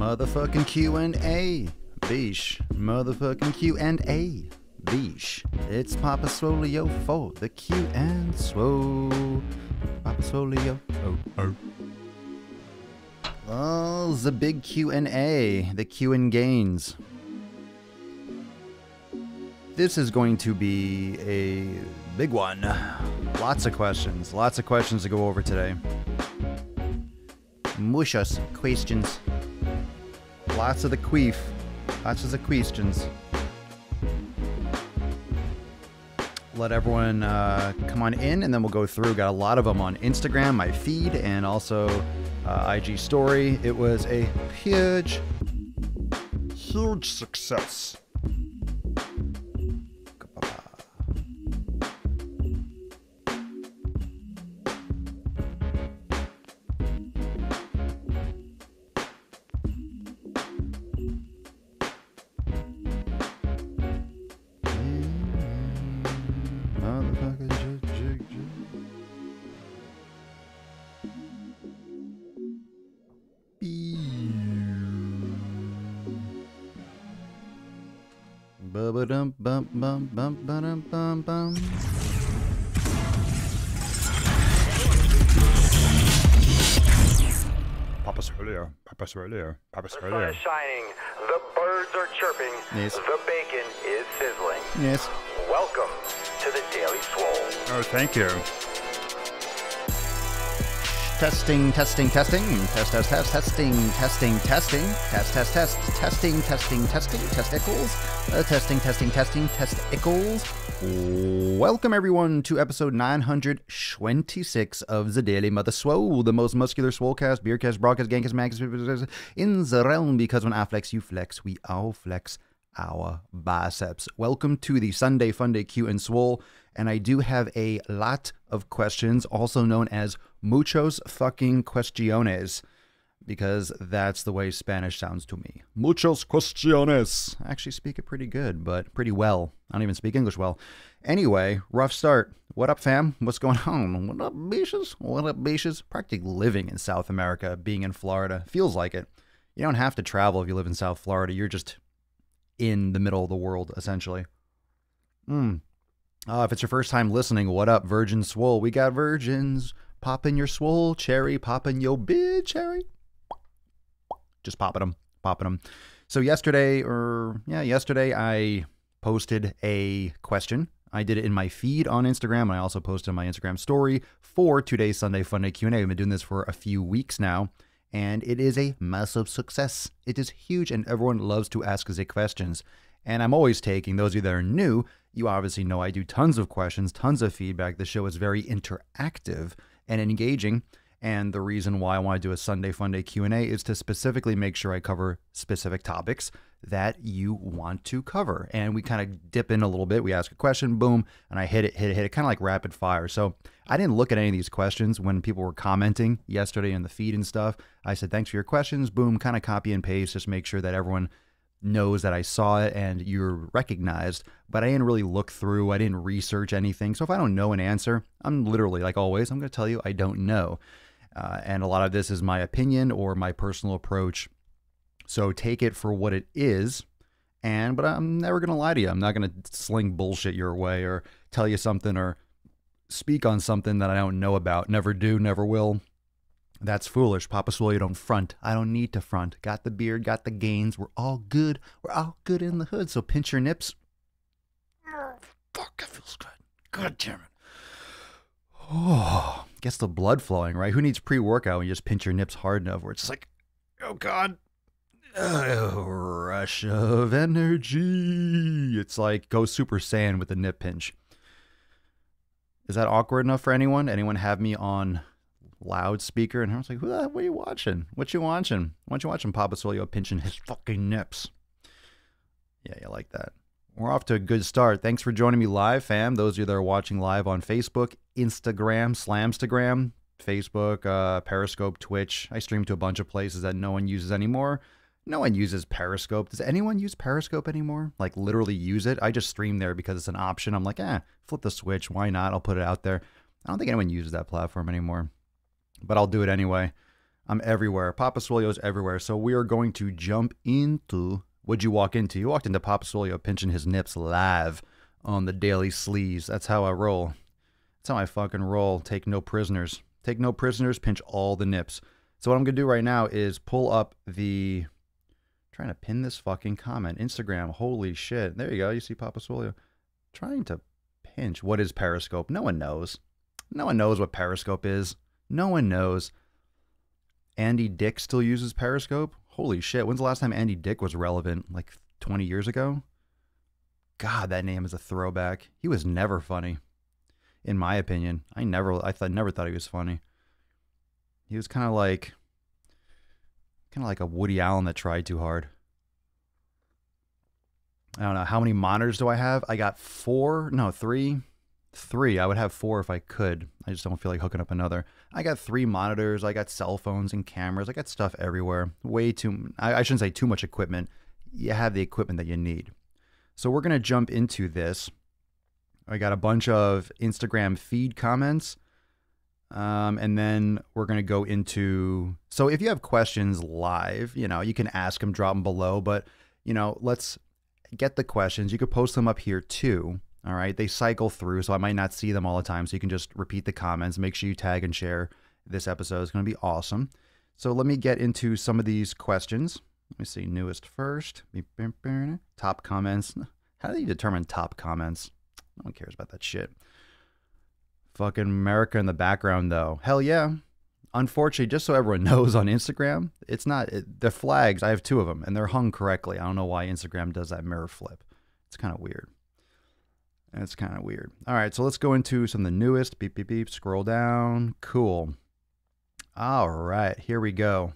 Motherfucking Q&A. Beesh. Motherfucking Q&A. Beesh. It's Papa Swoleo for the Q and Swole. Papa Swoleo. Oh, the big Q&A. The Q and gains. This is going to be a big one. Lots of questions. Lots of questions to go over today. Muchos questions. Lots of the queef. Lots of the questions. Let everyone come on in, and then we'll go through. Got a lot of them on Instagram, my feed, and also IG story. It was a huge success. Bum. Papa Swoleo. The sun is shining, the birds are chirping, yes. The bacon is sizzling. Yes. Welcome to the Daily Swole. Oh, thank you. Testing. Testing, testing, testicles. Welcome everyone to episode 926 of the Daily Mother Swole, the most muscular swolecast, beercast, broadcast, gangcast, magcast in the realm, because when I flex, you flex, we all flex our biceps. Welcome to the Sunday Funday Q and Swole, and I do have a lot of questions, also known as muchos fucking cuestiones, because that's the way Spanish sounds to me. Muchos cuestiones. I actually speak it pretty good, but pretty well. I don't even speak English well. Anyway, rough start. What up, fam? What's going on? What up, beaches? What up, beaches? Practically living in South America, being in Florida. Feels like it. You don't have to travel if you live in South Florida. You're just in the middle of the world, essentially. If it's your first time listening, what up, Virgin Swole? We got virgins. Popping your swole cherry, popping your big cherry. Just popping them. So yesterday I posted a question. I did it in my feed on Instagram, and I also posted my Instagram story for today's Sunday Funday Q&A. We've been doing this for a few weeks now, and it is a massive success. It is huge, and everyone loves to ask the questions. And I'm always taking, those of you that are new, you obviously know I do tons of questions, tons of feedback. The show is very interactive and engaging. And the reason why I want to do a Sunday Funday Q&A is to specifically make sure I cover specific topics that you want to cover. And we kind of dip in a little bit. We ask a question, boom, and I hit it, kind of like rapid fire. So I didn't look at any of these questions when people were commenting yesterday in the feed and stuff. I said, thanks for your questions, boom, kind of copy and paste, just make sure that everyone knows that I saw it and you're recognized, but I didn't really look through. I didn't research anything. So if I don't know an answer, I'm literally, like always, I'm going to tell you I don't know. And a lot of this is my opinion or my personal approach. So take it for what it is. But I'm never going to lie to you. I'm not going to sling bullshit your way or tell you something or speak on something that I don't know about. Never do, never will. That's foolish. Papa Swole, you don't front. I don't need to front. Got the beard, got the gains. We're all good. We're all good in the hood. So pinch your nips. Oh, fuck, that feels good. God damn it. Oh, gets the blood flowing, right? Who needs pre-workout when you just pinch your nips hard enough where it's like, oh, God. Oh, rush of energy. It's like go Super Saiyan with the nip pinch. Is that awkward enough for anyone? Anyone have me on loudspeaker? And I was like, what are you watching? What you watching? Why don't you watching Papa Swoleo pinching his fucking nips? Yeah, you like that. We're off to a good start. Thanks for joining me live, fam. Those of you that are watching live on Facebook, Instagram, Slamstagram, Facebook, Periscope, Twitch. I stream to a bunch of places that no one uses anymore. No one uses Periscope. Does anyone use Periscope anymore? Like literally use it? I just stream there because it's an option. I'm like, flip the switch. Why not? I'll put it out there. I don't think anyone uses that platform anymore, but I'll do it anyway. I'm everywhere. Papa Swolio's everywhere. So we are going to jump into... What'd you walk into? You walked into Papa Swolio pinching his nips live on the Daily Sleaze. That's how I roll. That's how I fucking roll. Take no prisoners. Take no prisoners, pinch all the nips. So what I'm going to do right now is pull up the... Trying to pin this fucking comment. Instagram. Holy shit. There you go. You see Papa Swolio. Trying to pinch. What is Periscope? No one knows. No one knows what Periscope is. No one knows. Andy Dick still uses Periscope? Holy shit. When's the last time Andy Dick was relevant? Like 20 years ago? God, that name is a throwback. He was never funny. In my opinion. I never thought he was funny. He was kind of like a Woody Allen that tried too hard. I don't know. How many monitors do I have? I got 3. 3. I would have 4 if I could. I just don't feel like hooking up another. I got 3 monitors. I got cell phones and cameras. I got stuff everywhere. Way too... I shouldn't say too much equipment. You have the equipment that you need. So we're going to jump into this. I got a bunch of Instagram feed comments. And then we're going to go into... So if you have questions live, you can ask them, drop them below. But, let's get the questions. You could post them up here too. All right. They cycle through, so I might not see them all the time. So you can just repeat the comments. Make sure you tag and share this episode. It's going to be awesome. So let me get into some of these questions. Let me see. Newest first. Top comments. How do you determine top comments? No one cares about that shit. Fucking America in the background, though. Hell yeah. Unfortunately, just so everyone knows on Instagram, it's not... the flags, I have 2 of them, and they're hung correctly. I don't know why Instagram does that mirror flip. It's kind of weird. It's kind of weird. All right, so let's go into some of the newest. Beep, beep, beep. Scroll down. Cool. All right, here we go.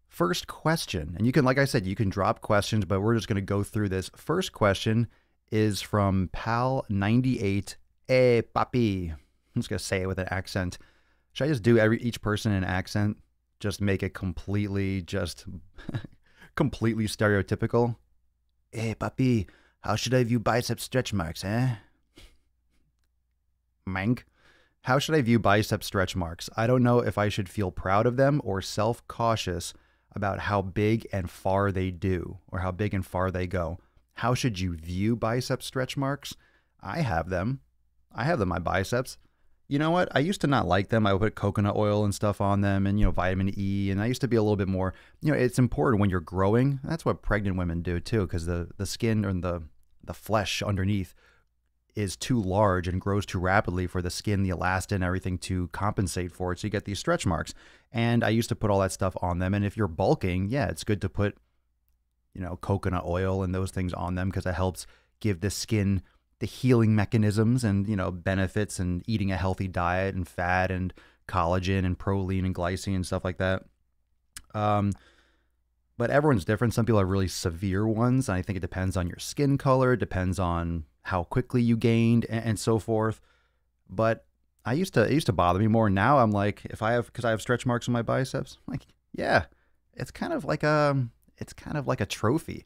First question. And you can, like I said, you can drop questions, but we're just going to go through this. First question is from Pal98. Hey, papi. I'm just going to say it with an accent. Should I just do each person in an accent? Just make it completely stereotypical? Hey, papi. How should I view bicep stretch marks, eh? Mank. How should I view bicep stretch marks? I don't know if I should feel proud of them or self-cautious about how big and far they do, or how big and far they go. How should you view bicep stretch marks? I have them. I have them, my biceps. You know what? I used to not like them. I would put coconut oil and stuff on them and, vitamin E. And I used to be a little bit more, it's important when you're growing. That's what pregnant women do too, because the skin and the flesh underneath is too large and grows too rapidly for the skin, the elastin, everything to compensate for it. So you get these stretch marks. And I used to put all that stuff on them. And if you're bulking, yeah, it's good to put, coconut oil and those things on them because it helps give the skin the healing mechanisms and, benefits and eating a healthy diet and fat and collagen and proline and glycine and stuff like that. But everyone's different. Some people have really severe ones. And I think it depends on your skin color. It depends on how quickly you gained and so forth. But it used to bother me more. Now I'm like, because I have stretch marks on my biceps, I'm like, yeah, it's kind of like a trophy.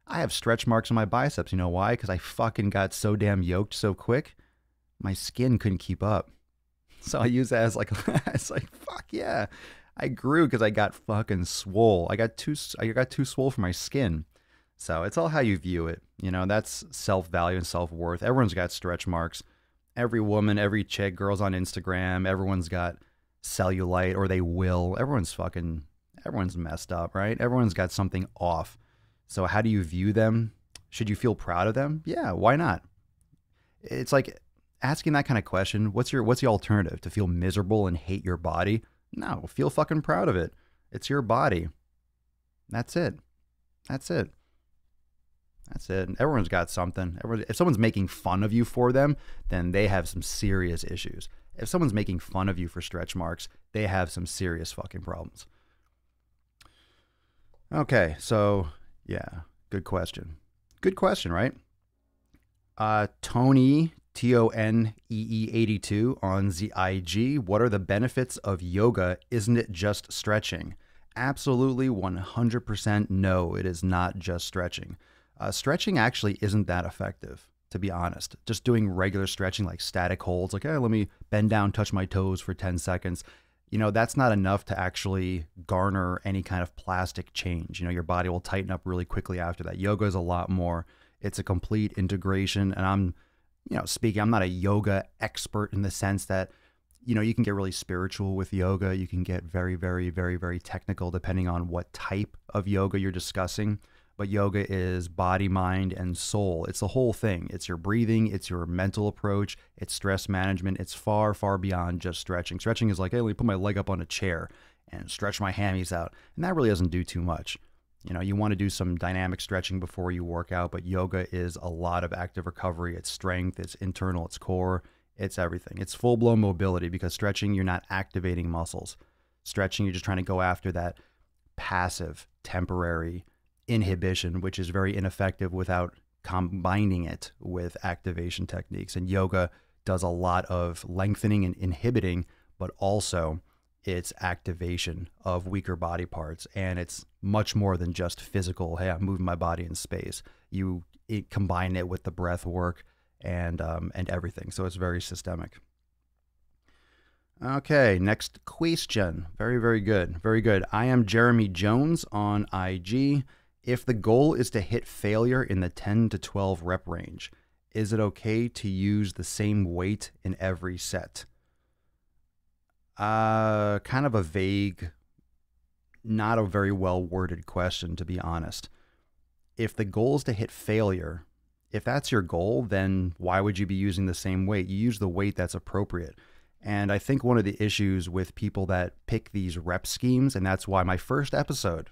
I have stretch marks on my biceps. You know why? Because I fucking got so damn yoked so quick. My skin couldn't keep up. So I use that as it's like, fuck yeah. I grew because I got fucking swole. I got too swole for my skin. So it's all how you view it. That's self-value and self-worth. Everyone's got stretch marks. Every woman, every chick, girls on Instagram, everyone's got cellulite, or they will. Everyone's messed up, right? Everyone's got something off. So how do you view them? Should you feel proud of them? Yeah, why not? It's like asking that kind of question. What's the alternative? To feel miserable and hate your body? No, feel fucking proud of it. It's your body. That's it. Everyone's got something. If someone's making fun of you for them, then they have some serious issues. If someone's making fun of you for stretch marks, they have some serious fucking problems. Okay, so yeah, good question. Good question, right? Tony, TONEE82 on the IG. What are the benefits of yoga? Isn't it just stretching? Absolutely 100% no, it is not just stretching. Stretching actually isn't that effective, to be honest. Just doing regular stretching like static holds, like, hey, let me bend down, touch my toes for 10 seconds. that's not enough to actually garner any kind of plastic change. Your body will tighten up really quickly after that. Yoga is a lot more. It's a complete integration. And I'm not a yoga expert in the sense that, you can get really spiritual with yoga. You can get very, very, very, very technical depending on what type of yoga you're discussing. But yoga is body, mind, and soul. It's the whole thing. It's your breathing. It's your mental approach. It's stress management. It's far, far beyond just stretching. Stretching is like, hey, let me put my leg up on a chair and stretch my hammies out. And that really doesn't do too much. You want to do some dynamic stretching before you work out, but yoga is a lot of active recovery. It's strength, it's internal, it's core, it's everything. It's full-blown mobility, because stretching, you're not activating muscles. Stretching, you're just trying to go after that passive, temporary inhibition, which is very ineffective without combining it with activation techniques. And yoga does a lot of lengthening and inhibiting, but also it's activation of weaker body parts. And it's much more than just physical, hey, I'm moving my body in space. You combine it with the breath work and everything. So it's very systemic. Okay, next question. Very, very good. Very good. I am Jeremy Jones on IG. If the goal is to hit failure in the 10 to 12 rep range, is it okay to use the same weight in every set? Kind of a vague, not a very well worded question, to be honest. If the goal is to hit failure, if that's your goal, then why would you be using the same weight? You use the weight that's appropriate. And I think one of the issues with people that pick these rep schemes, and that's why my first episode,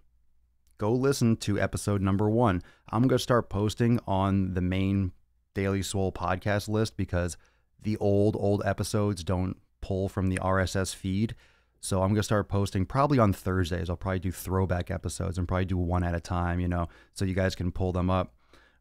go listen to episode number 1. I'm going to start posting on the main Daily Swole podcast list, because the old episodes don't pull from the RSS feed. So I'm going to start posting probably on Thursdays. I'll probably do throwback episodes and probably do one at a time, so you guys can pull them up.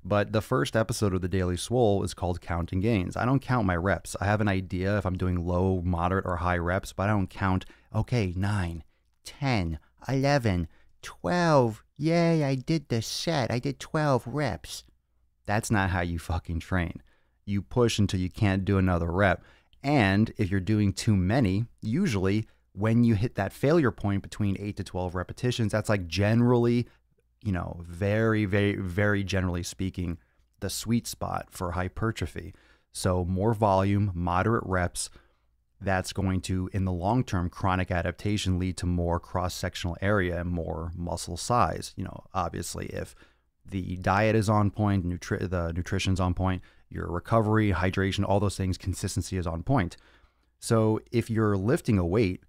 But the first episode of the Daily Swole is called Counting Gains. I don't count my reps. I have an idea if I'm doing low, moderate, or high reps, but I don't count, okay, 9, 10, 11, 12. Yay, I did the set. I did 12 reps. That's not how you fucking train. You push until you can't do another rep. And if you're doing too many, usually when you hit that failure point between 8 to 12 repetitions, that's like generally, very, very, very generally speaking, the sweet spot for hypertrophy. So more volume, moderate reps, that's going to, in the long term, chronic adaptation lead to more cross-sectional area and more muscle size. Obviously, if the diet is on point, the nutrition's on point, your recovery, hydration, all those things, consistency is on point. So if you're lifting a weight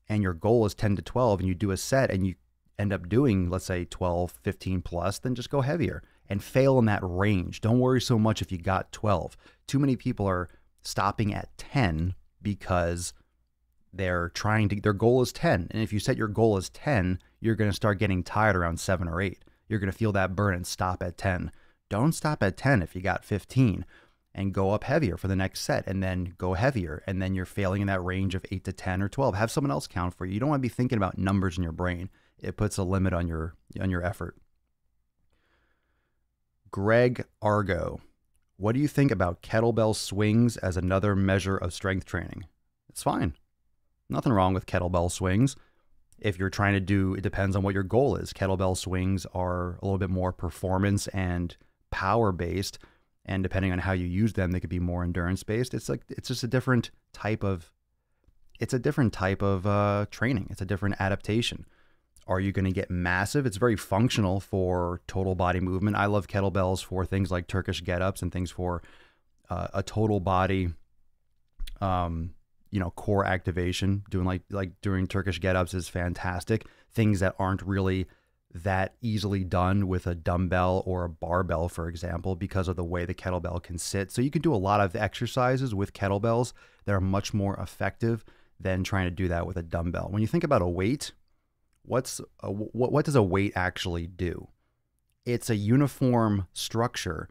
and your goal is 10 to 12 and you do a set and you end up doing, let's say 12, 15 plus, then just go heavier and fail in that range. Don't worry so much if you got 12. Too many people are stopping at 10 because their goal is 10. And if you set your goal as 10, you're going to start getting tired around 7 or 8. You're going to feel that burn and stop at 10. Don't stop at 10 if you got 15, and go up heavier for the next set, and then go heavier. And then you're failing in that range of 8 to 10 or 12. Have someone else count for you. You don't want to be thinking about numbers in your brain. It puts a limit on your effort. Greg Argo, what do you think about kettlebell swings as another measure of strength training? It's fine. Nothing wrong with kettlebell swings. If you're trying to do, it depends on what your goal is. Kettlebell swings are a little bit more performance and power based, and depending on how you use them, they could be more endurance based. It's just a different type of training. It's a different adaptation. Are you going to get massive? It's very functional for total body movement. I love kettlebells for things like Turkish get-ups and things for a total body, core activation. Doing like during Turkish get-ups is fantastic. Things that aren't really that easily done with a dumbbell or a barbell, for example, because of the way the kettlebell can sit. So you can do a lot of exercises with kettlebells that are much more effective than trying to do that with a dumbbell. When you think about a weight, what does a weight actually do? It's a uniform structure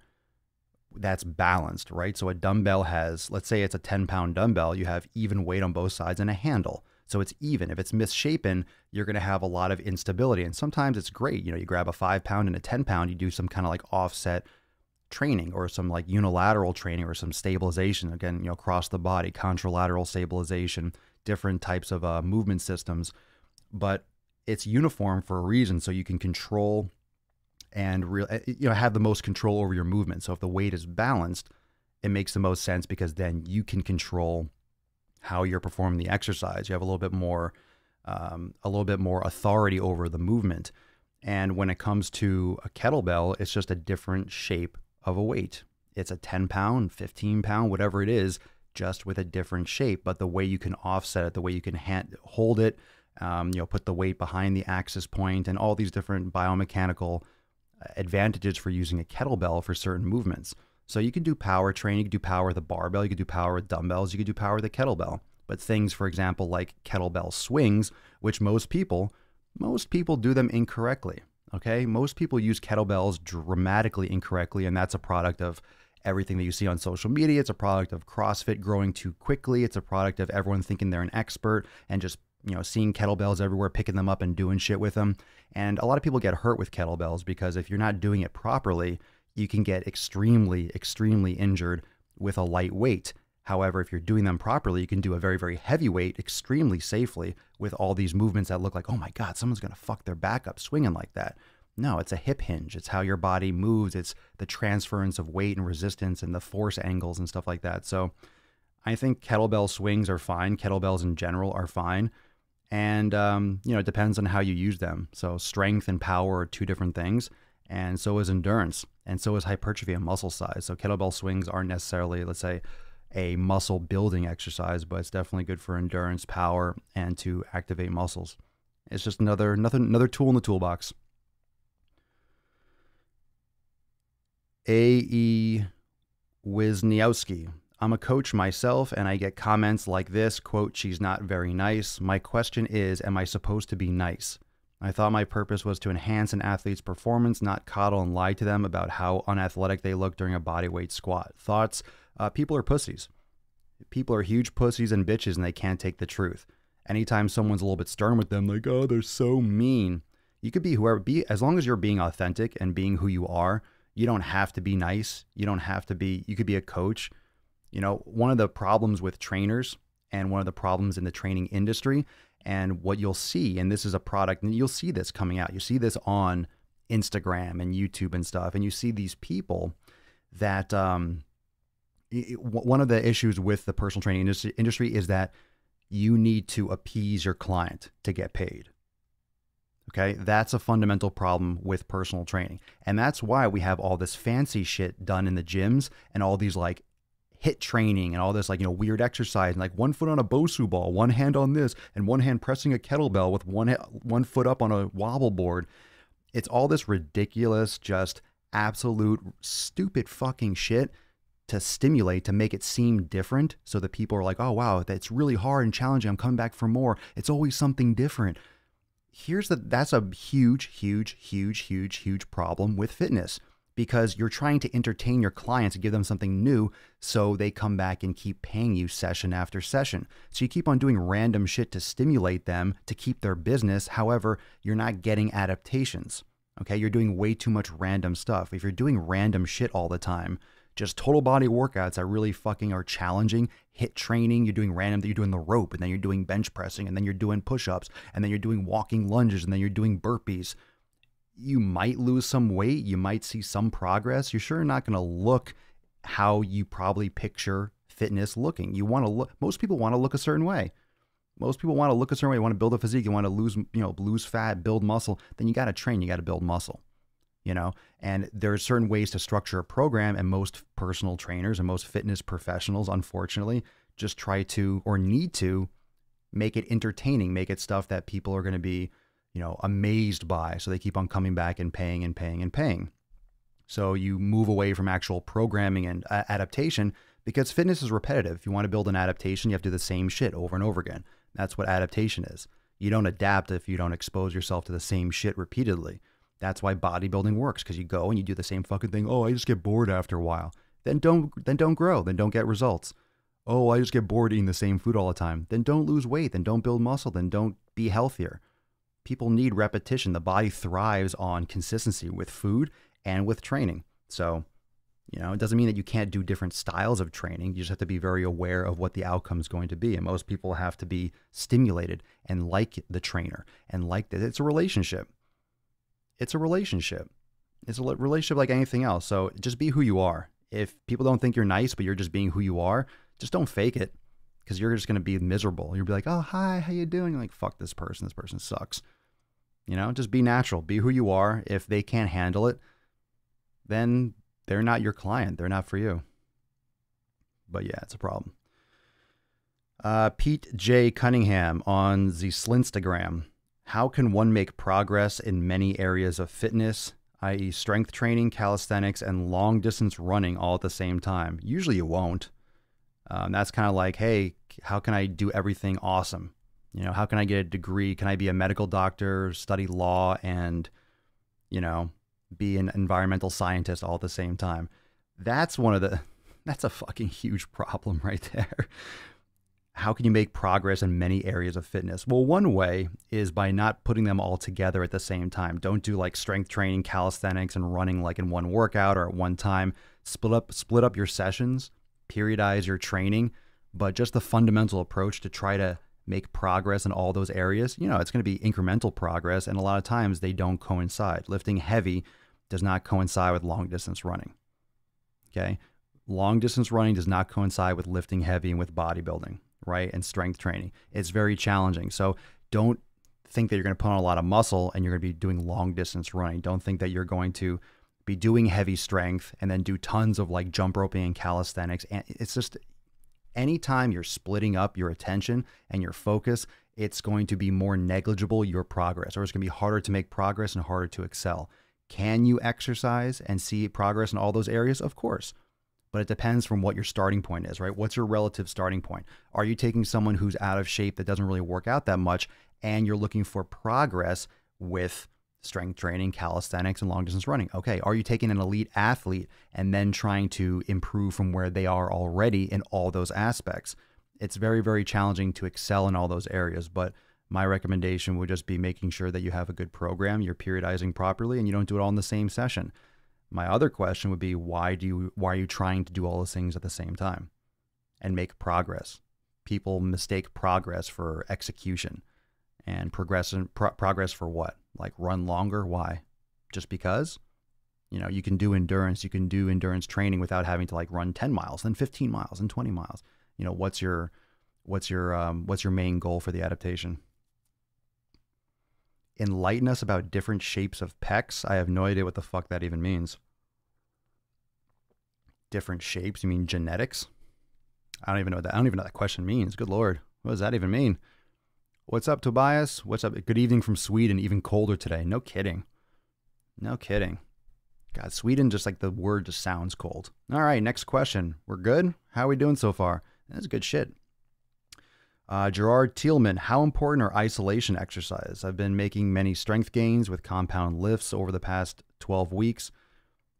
that's balanced, right? So a dumbbell has, let's say it's a 10-pound dumbbell, you have even weight on both sides and a handle. So it's even. If it's misshapen, you're going to have a lot of instability. And sometimes it's great. You grab a 5-pound and a 10-pound, you do some kind of like offset training or some like unilateral training or some stabilization. Again, across the body, contralateral stabilization, different types of movement systems, but it's uniform for a reason. So you can control and have the most control over your movement. So if the weight is balanced, it makes the most sense because then you can control how you're performing the exercise. You have a little bit more authority over the movement. And when it comes to a kettlebell, it's just a different shape of a weight. It's a 10 pound, 15 pound, whatever it is, just with a different shape. But the way you can offset it, the way you can hold it, put the weight behind the axis point, and all these different biomechanical advantages for using a kettlebell for certain movements. So you can do power training, you can do power with a barbell, you can do power with dumbbells, you can do power with a kettlebell. But things, for example, like kettlebell swings, which most people do them incorrectly. Okay, most people use kettlebells dramatically incorrectly, and that's a product of everything that you see on social media. It's a product of CrossFit growing too quickly. It's a product of everyone thinking they're an expert and just seeing kettlebells everywhere, picking them up and doing shit with them. And a lot of people get hurt with kettlebells because if you're not doing it properly, you can get extremely, extremely injured with a light weight. However, if you're doing them properly, you can do a very, very heavy weight extremely safely with all these movements that look like, oh my God, someone's going to fuck their back up swinging like that. No, it's a hip hinge. It's how your body moves. It's the transference of weight and resistance and the force angles and stuff like that. So I think kettlebell swings are fine. Kettlebells in general are fine. And, it depends on how you use them. So strength and power are two different things. And so is endurance. And so is hypertrophy and muscle size. So kettlebell swings aren't necessarily, let's say, a muscle building exercise, but it's definitely good for endurance, power, and to activate muscles. It's just another tool in the toolbox. A.E. Wisniewski. I'm a coach myself, and I get comments like this, quote, "She's not very nice. My question is, am I supposed to be nice? I thought my purpose was to enhance an athlete's performance, not coddle and lie to them about how unathletic they look during a bodyweight squat. Thoughts? People are pussies. People are huge pussies and bitches, and they can't take the truth. Anytime someone's a little bit stern with them, like, oh, they're so mean. You could be whoever, as long as you're being authentic and being who you are, you don't have to be nice. You could be a coach. One of the problems with trainers and one of the problems in the training industry and what you'll see, and this is a product, and you'll see this coming out. You see this on Instagram and YouTube and stuff, and you see these people that, one of the issues with the personal training industry is that you need to appease your client to get paid. Okay, that's a fundamental problem with personal training. And that's why we have all this fancy shit done in the gyms and all these like HIIT training and all this weird exercise and like 1 foot on a Bosu ball, one hand on this and one hand pressing a kettlebell with one foot up on a wobble board. It's all this ridiculous, just absolute stupid fucking shit to stimulate, to make it seem different so that people are like, oh wow, that's really hard and challenging. I'm coming back for more. It's always something different. That's a huge, huge, huge, huge, huge problem with fitness because you're trying to entertain your clients and give them something new so they come back and keep paying you session after session. So you keep on doing random shit to stimulate them to keep their business. However, you're not getting adaptations. Okay, you're doing way too much random stuff. If you're doing random shit all the time, just total body workouts that really fucking are challenging, HIIT training, you're doing you're doing the rope, and then you're doing bench pressing, and then you're doing push-ups, and then you're doing walking lunges, and then you're doing burpees. You might lose some weight, you might see some progress. You're sure not going to look how you probably picture fitness looking. Most people want to look a certain way. Most people want to look a certain way. You want to build a physique, you want to lose fat, build muscle. Then you got to train, you got to build muscle. And there are certain ways to structure a program, and most personal trainers and most fitness professionals, unfortunately, just try to or need to make it entertaining, make it stuff that people are going to be, amazed by. So they keep on coming back and paying and paying and paying. So you move away from actual programming and adaptation because fitness is repetitive. If you want to build an adaptation, you have to do the same shit over and over again. That's what adaptation is. You don't adapt if you don't expose yourself to the same shit repeatedly. That's why bodybuilding works, because you go and you do the same fucking thing. Oh, I just get bored after a while. Then don't grow. Then don't get results. Oh, I just get bored eating the same food all the time. Then don't lose weight. Then don't build muscle. Then don't be healthier. People need repetition. The body thrives on consistency with food and with training. So It doesn't mean that you can't do different styles of training. You just have to be very aware of what the outcome is going to be. And most people have to be stimulated and like the trainer and like that. It's a relationship. It's a relationship. It's a relationship like anything else. So just be who you are. If people don't think you're nice, but you're just being who you are, just don't fake it, because you're just going to be miserable. You'll be like, oh, hi, how you doing? You're like, fuck this person. This person sucks. Just be natural. Be who you are. If they can't handle it, then they're not your client. They're not for you. But yeah, it's a problem. Pete J. Cunningham on the Slinstagram. How can one make progress in many areas of fitness, i.e. strength training, calisthenics, and long distance running all at the same time? Usually you won't. That's kind of like, hey, how can I do everything awesome? How can I get a degree? Can I be a medical doctor, study law, and, be an environmental scientist all at the same time? That's a fucking huge problem right there. How can you make progress in many areas of fitness? Well, one way is by not putting them all together at the same time. Don't do like strength training, calisthenics, and running like in one workout or at one time. Split up your sessions, periodize your training, but just the fundamental approach to try to make progress in all those areas. It's going to be incremental progress, and a lot of times they don't coincide. Lifting heavy does not coincide with long distance running. Okay. Long distance running does not coincide with lifting heavy and with bodybuilding, right? And strength training. It's very challenging. So don't think that you're going to put on a lot of muscle and you're going to be doing long distance running. Don't think that you're going to be doing heavy strength and then do tons of like jump roping and calisthenics. And it's just, anytime you're splitting up your attention and your focus, it's going to be more negligible, your progress, or it's going to be harder to make progress and harder to excel. Can you exercise and see progress in all those areas? Of course. But it depends from what your starting point is, right? What's your relative starting point? Are you taking someone who's out of shape that doesn't really work out that much, and you're looking for progress with strength training, calisthenics, and long distance running? Okay. Are you taking an elite athlete and then trying to improve from where they are already in all those aspects? It's very, very challenging to excel in all those areas, but my recommendation would just be making sure that you have a good program, you're periodizing properly, and you don't do it all in the same session. My other question would be, why are you trying to do all those things at the same time and make progress? People mistake progress for execution, and progress for what? Like run longer? Why? Just because? You can do endurance. You can do endurance training without having to like run 10 miles, then 15 miles, and 20 miles. What's your main goal for the adaptation? Enlighten us about different shapes of pecs. I have no idea what the fuck that even means. Different shapes? You mean genetics? I don't even know what that question means. Good Lord. What does that even mean? What's up, Tobias? What's up? Good evening from Sweden. Even colder today. No kidding. No kidding. God, Sweden, just like the word just sounds cold. All right, next question. We're good? How are we doing so far? That's good shit. Gerard Thielman, how important are isolation exercises? I've been making many strength gains with compound lifts over the past 12 weeks,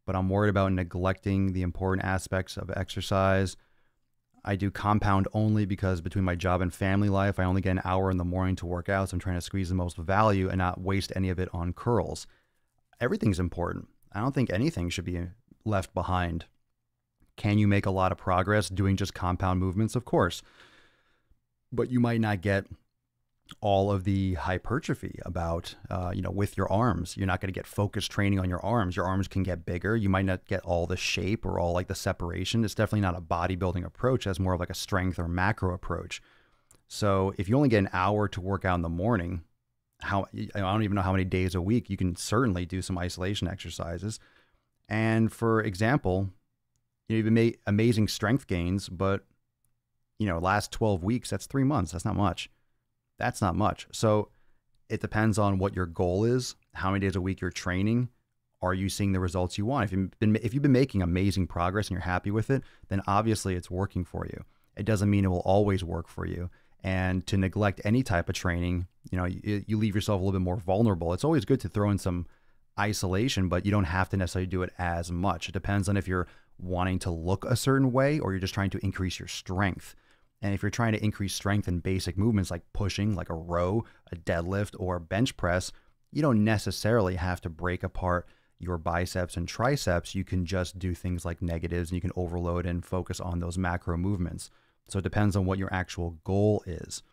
but I'm worried about neglecting the important aspects of exercise. I do compound only because between my job and family life, I only get an hour in the morning to work out, so I'm trying to squeeze the most value and not waste any of it on curls. Everything's important. I don't think anything should be left behind. Can you make a lot of progress doing just compound movements? Of course. But you might not get all of the hypertrophy about, with your arms. You're not going to get focused training on your arms. Your arms can get bigger. You might not get all the shape or all like the separation. It's definitely not a bodybuilding approach. That's more of like a strength or macro approach. So if you only get an hour to work out in the morning, I don't even know how many days a week, you can certainly do some isolation exercises. And for example, you've made amazing strength gains, but last 12 weeks, that's 3 months. That's not much. That's not much. So it depends on what your goal is, how many days a week you're training. Are you seeing the results you want? If you've been making amazing progress and you're happy with it, then obviously it's working for you. It doesn't mean it will always work for you. And to neglect any type of training, you leave yourself a little bit more vulnerable. It's always good to throw in some isolation, but you don't have to necessarily do it as much. It depends on if you're wanting to look a certain way or you're just trying to increase your strength. And if you're trying to increase strength in basic movements like pushing, like a row, a deadlift, or bench press, you don't necessarily have to break apart your biceps and triceps, you can just do things like negatives and you can overload and focus on those macro movements. So it depends on what your actual goal is.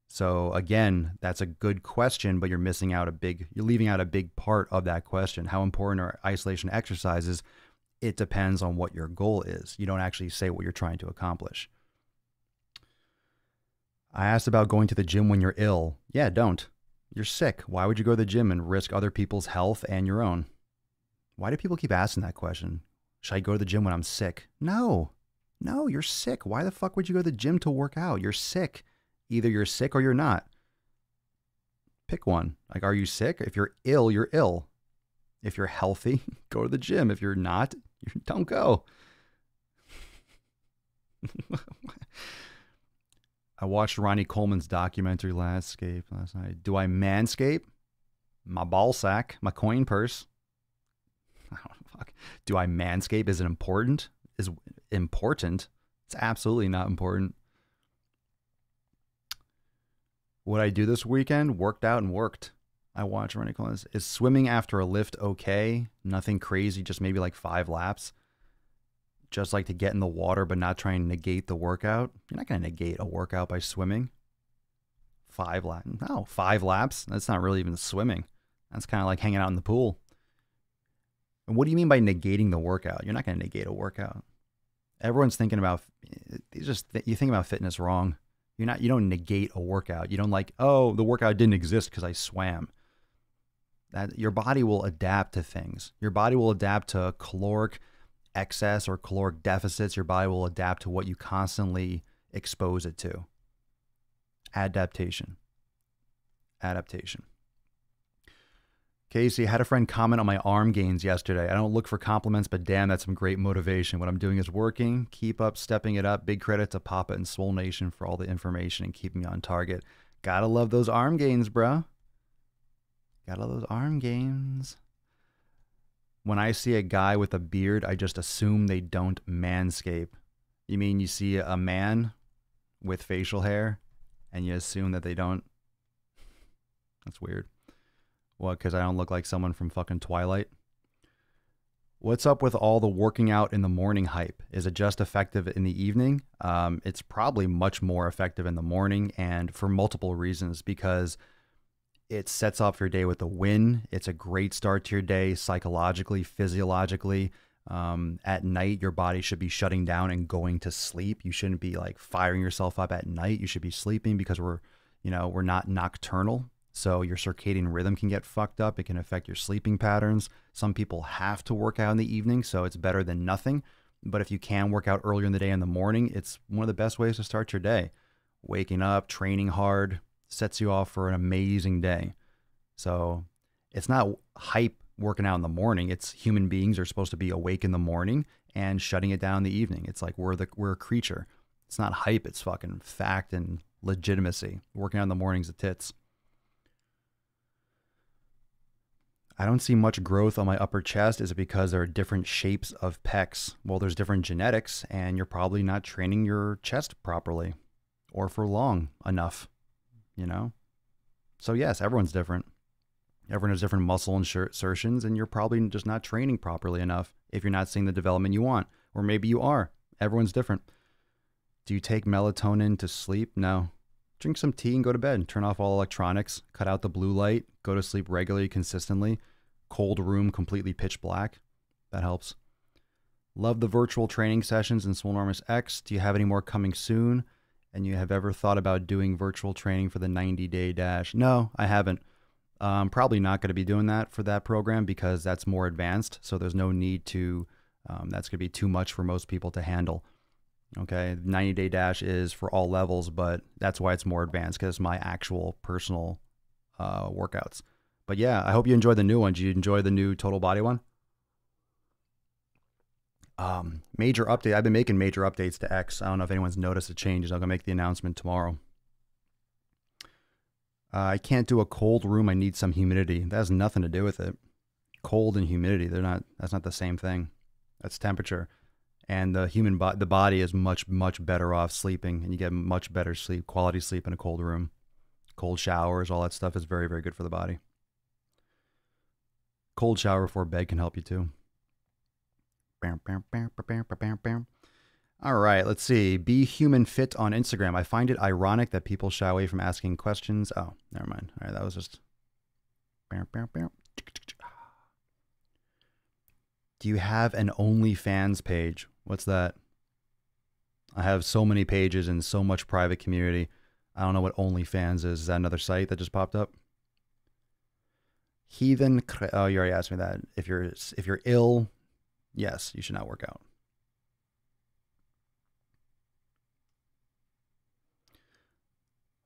So again, that's a good question, but you're leaving out a big part of that question. How important are isolation exercises? It depends on what your goal is. You don't actually say what you're trying to accomplish. I asked about going to the gym when you're ill. Yeah, don't. You're sick. Why would you go to the gym and risk other people's health and your own? Why do people keep asking that question? Should I go to the gym when I'm sick? No, you're sick. Why the fuck would you go to the gym to work out? You're sick. Either you're sick or you're not. Pick one. Like, are you sick? If you're ill, you're ill. If you're healthy, go to the gym. If you're not, don't go. I watched Ronnie Coleman's documentary last night. Do I manscape? My ball sack, my coin purse. I don't know, fuck. Do I manscape? Is it important? Is important? It's absolutely not important. What I do this weekend? Worked out and worked. I watched Ronnie Coleman's. Is swimming after a lift okay? Nothing crazy, just maybe like 5 laps. Just like to get in the water, but not try and negate the workout. You're not going to negate a workout by swimming. 5 laps. No, 5 laps. That's not really even swimming. That's kind of like hanging out in the pool. And what do you mean by negating the workout? You're not going to negate a workout. Everyone's thinking about, you think about fitness wrong. You don't negate a workout. You don't like, oh, the workout didn't exist because I swam. That your body will adapt to things. Your body will adapt to caloric excess or caloric deficits. Your body will adapt to what you constantly expose it to. Adaptation. Casey, I had a friend comment on my arm gains yesterday. I don't look for compliments, but damn, that's some great motivation. What I'm doing is working. Keep up, stepping it up. Big credit to Papa and Swole Nation for all the information and keeping me on target. Gotta love those arm gains, bro. Gotta love those arm gains. When I see a guy with a beard, I just assume they don't manscape. You mean you see a man with facial hair and you assume that they don't? That's weird. What, because I don't look like someone from fucking Twilight? What's up with all the working out in the morning hype? Is it just effective in the evening? It's probably much more effective in the morning, and for multiple reasons, because it sets off your day with a win. It's a great start to your day psychologically, physiologically. At night, your body should be shutting down and going to sleep. You shouldn't be like firing yourself up at night. You should be sleeping because we're not nocturnal. So your circadian rhythm can get fucked up. It can affect your sleeping patterns. Some people have to work out in the evening, so it's better than nothing. But if you can work out earlier in the day in the morning, it's one of the best ways to start your day. Waking up, training hard, sets you off for an amazing day. So it's not hype working out in the morning. It's human beings are supposed to be awake in the morning and shutting it down in the evening. It's like we're a creature. It's not hype. It's fucking fact and legitimacy. Working out in the morning's the tits. I don't see much growth on my upper chest. Is it because there are different shapes of pecs? Well, there's different genetics, and you're probably not training your chest properly or for long enough, So yes, everyone's different. Everyone has different muscle insertions, and you're probably just not training properly enough if you're not seeing the development you want. Or maybe you are. Everyone's different. Do you take melatonin to sleep? No. Drink some tea and go to bed. Turn off all electronics. Cut out the blue light. Go to sleep regularly, consistently. Cold room, completely pitch black. That helps. Love the virtual training sessions in Swolenormous X. Do you have any more coming soon? And you have ever thought about doing virtual training for the 90-day dash? No, I haven't. I'm probably not going to be doing that for that program because that's more advanced. So there's no need to, that's going to be too much for most people to handle. Okay, 90-day dash is for all levels, but that's why it's more advanced because it's my actual personal workouts. But yeah, I hope you enjoyed the new one. Did you enjoy the new total body one? Major update. I've been making major updates to X. I don't know if anyone's noticed the changes. I'm going to make the announcement tomorrow. I can't do a cold room. I need some humidity. That has nothing to do with it. Cold and humidity, that's not the same thing. That's temperature. And the body is much, much better off sleeping, and you get much better sleep, quality sleep in a cold room. Cold showers, all that stuff is very, very good for the body. Cold shower before bed can help you too. Bam, bam, bam, bam, bam, bam, bam. All right, let's see. Be human fit on Instagram. I find it ironic that people shy away from asking questions. Oh, never mind. All right, that was just. Bam, bam, bam. Do you have an OnlyFans page? What's that? I have so many pages and so much private community. I don't know what OnlyFans is. Is that another site that just popped up? Heathen. Oh, you already asked me that. If you're ill, yes, you should not work out.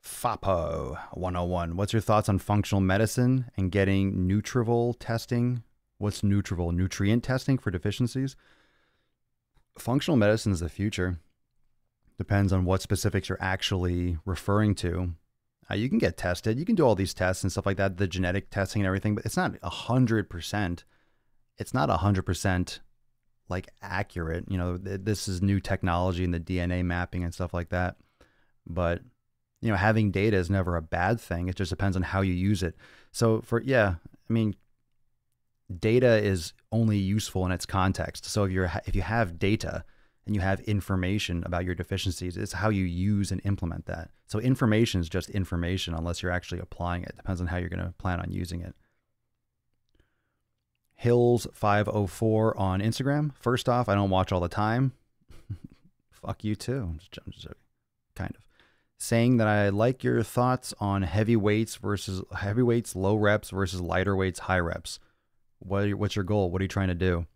FAPO 101. What's your thoughts on functional medicine and getting Nutrivol testing? What's Nutrivol? Nutrient testing for deficiencies? Functional medicine is the future. Depends on what specifics you're actually referring to. You can get tested. You can do all these tests and stuff like that, the genetic testing and everything, but it's not 100%. It's not 100% like accurate. You know, this is new technology and the DNA mapping and stuff like that. But you know, having data is never a bad thing. It just depends on how you use it. So I mean, data is only useful in its context. So if you have data and you have information about your deficiencies, it's how you use and implement that. So information is just information unless you're actually applying it. It depends on how you're going to plan on using it. Hills504 on Instagram. First off, I don't watch all the time. Fuck you too. I'm just kind of. Saying that I like your thoughts on heavyweights, low reps versus lighter weights, high reps. What's your goal? What are you trying to do?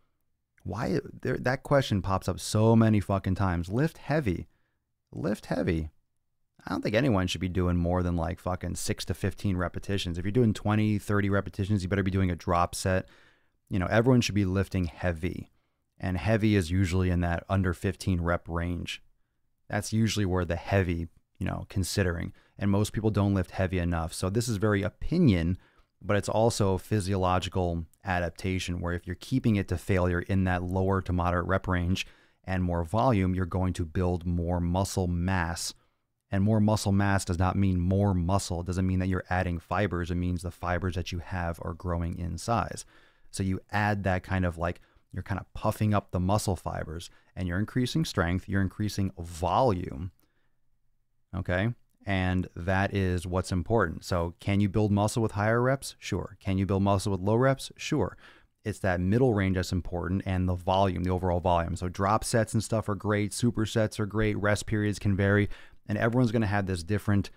Why that question pops up so many fucking times. Lift heavy. I don't think anyone should be doing more than like fucking 6 to 15 repetitions. If you're doing 20, 30 repetitions, you better be doing a drop set. You know, everyone should be lifting heavy. And heavy is usually in that under 15 rep range. That's usually where the heavy, considering. And most people don't lift heavy enough. So this is very opinion, but it's also a physiological adaptation where if you're keeping it to failure in that lower to moderate rep range and more volume, you're going to build more muscle mass. And more muscle mass does not mean more muscle. It doesn't mean that you're adding fibers. It means the fibers that you have are growing in size. So you add that kind of like, you're kind of puffing up the muscle fibers and you're increasing strength, you're increasing volume. Okay. And that is what's important. So can you build muscle with higher reps? Sure. Can you build muscle with low reps? Sure. It's that middle range that's important and the volume, the overall volume. So drop sets and stuff are great. Supersets are great. Rest periods can vary. And everyone's going to have this different,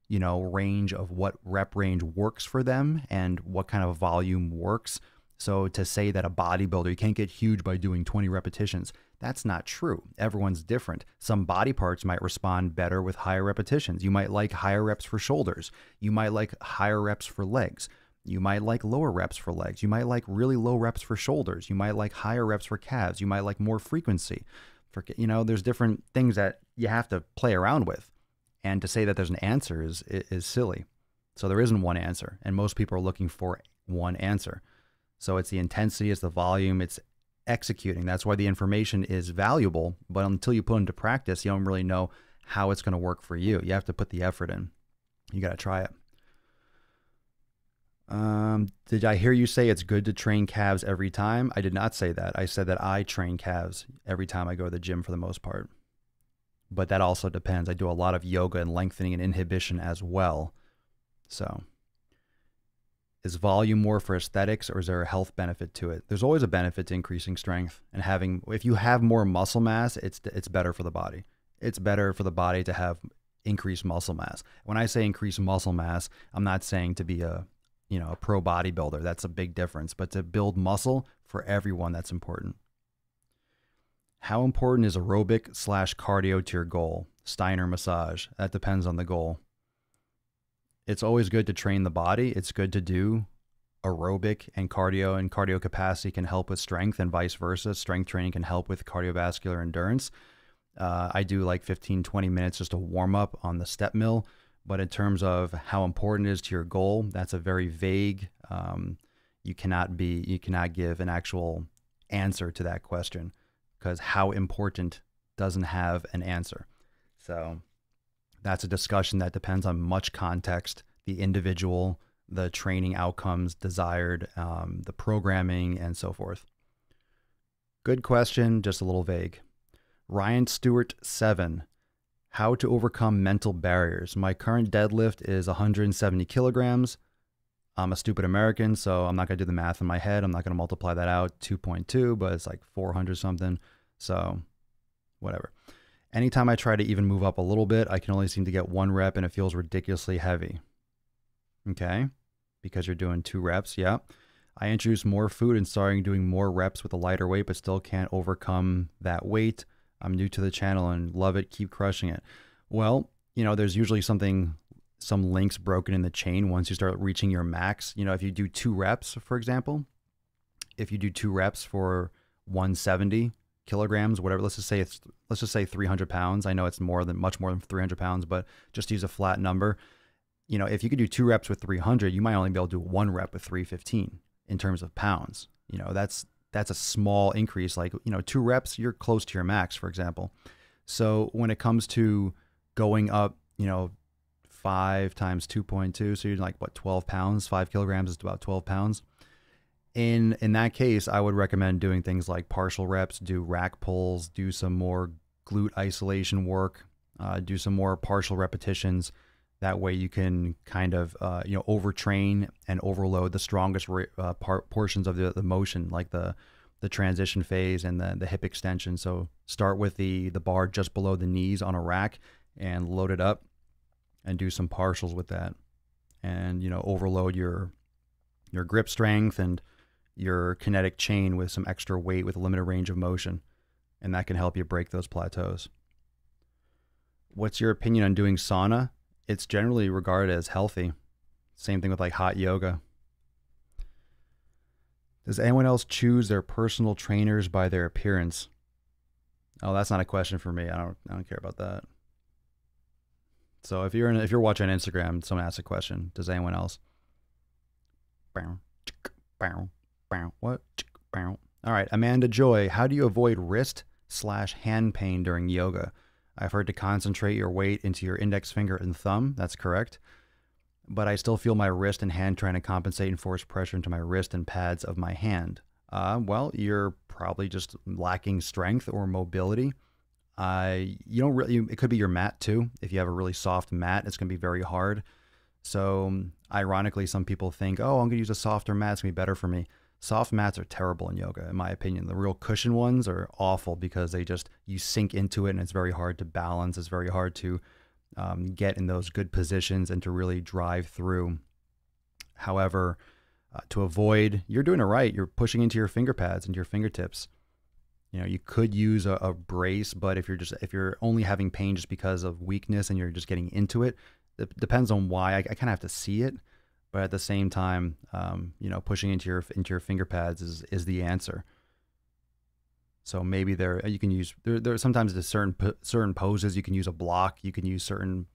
range of what rep range works for them and what kind of volume works. So to say that a bodybuilder, you can't get huge by doing 20 repetitions, that's not true. Everyone's different. Some body parts might respond better with higher repetitions. You might like higher reps for shoulders. You might like higher reps for legs. You might like lower reps for legs. You might like really low reps for shoulders. You might like higher reps for calves. You might like more frequency. There's different things that you have to play around with. And to say that there's an answer is silly. So there isn't one answer. And most people are looking for one answer. So it's the intensity, it's the volume, it's executing. That's why the information is valuable. But until you put it into practice, you don't really know how it's going to work for you. You have to put the effort in. You got to try it. Did I hear you say it's good to train calves every time? I did not say that. I said that I train calves every time I go to the gym for the most part. But that also depends. I do a lot of yoga and lengthening and inhibition as well. So is volume more for aesthetics or is there a health benefit to it? There's always a benefit to increasing strength and if you have more muscle mass, it's better for the body. It's better for the body to have increased muscle mass. When I say increased muscle mass, I'm not saying to be a pro bodybuilder. That's a big difference. But to build muscle for everyone, that's important. How important is aerobic/cardio to your goal? Steiner massage. That depends on the goal. It's always good to train the body. It's good to do aerobic and cardio capacity can help with strength and vice versa. Strength training can help with cardiovascular endurance. I do like 15, 20 minutes just to warm up on the step mill. But in terms of how important it is to your goal, that's a very vague, you cannot give an actual answer to that question because how important doesn't have an answer. So that's a discussion that depends on much context, the individual, the training outcomes desired, the programming, and so forth. Good question, just a little vague. Ryan Stewart 7. How to overcome mental barriers. My current deadlift is 170 kilograms. I'm a stupid American, so I'm not going to do the math in my head. I'm not going to multiply that out 2.2, but it's like 400 something. So whatever. Anytime I try to even move up a little bit, I can only seem to get 1 rep and it feels ridiculously heavy. Okay, because you're doing 2 reps, yeah. I introduced more food and starting doing more reps with a lighter weight, but still can't overcome that weight. I'm new to the channel and love it. Keep crushing it. Well, there's usually some links broken in the chain once you start reaching your max. If you do 2 reps, for example, if you do 2 reps for 170 kilograms, whatever, let's just say 300 pounds. I know it's much more than 300 pounds, but just use a flat number. If you could do 2 reps with 300, you might only be able to do 1 rep with 315 in terms of pounds. That's a small increase. Like, 2 reps, you're close to your max, for example. So when it comes to going up, 5 times 2.2, so you're like, 12 pounds, 5 kilograms is about 12 pounds. In that case, I would recommend doing things like partial reps, do rack pulls, do some more glute isolation work, do some more partial repetitions. That way you can kind of, overtrain and overload the strongest portions of the motion, like the transition phase and the hip extension. So start with the bar just below the knees on a rack and load it up and do some partials with that. And, overload your grip strength and your kinetic chain with some extra weight with a limited range of motion. And that can help you break those plateaus. What's your opinion on doing sauna? It's generally regarded as healthy. Same thing with like hot yoga. Does anyone else choose their personal trainers by their appearance? Oh, that's not a question for me. I don't care about that. So if you're watching on Instagram, someone asks a question. Does anyone else? What? All right, Amanda Joy. How do you avoid wrist/hand pain during yoga? I've heard to concentrate your weight into your index finger and thumb. That's correct. But I still feel my wrist and hand trying to compensate and force pressure into my wrist and pads of my hand. Well, you're probably just lacking strength or mobility. It could be your mat too. If you have a really soft mat, it's going to be very hard. So ironically, some people think, oh, I'm going to use a softer mat. It's going to be better for me. Soft mats are terrible in yoga, in my opinion. The real cushion ones are awful because you sink into it and it's very hard to balance. It's very hard to get in those good positions and to really drive through. However, to avoid, you're doing it right. You're pushing into your finger pads and your fingertips. You could use a brace, but if you're only having pain just because of weakness and you're just getting into it, it depends on why. I kind of have to see it. But at the same time, pushing into your finger pads is the answer. So maybe you can use sometimes there's certain poses you can use a block. You can use certain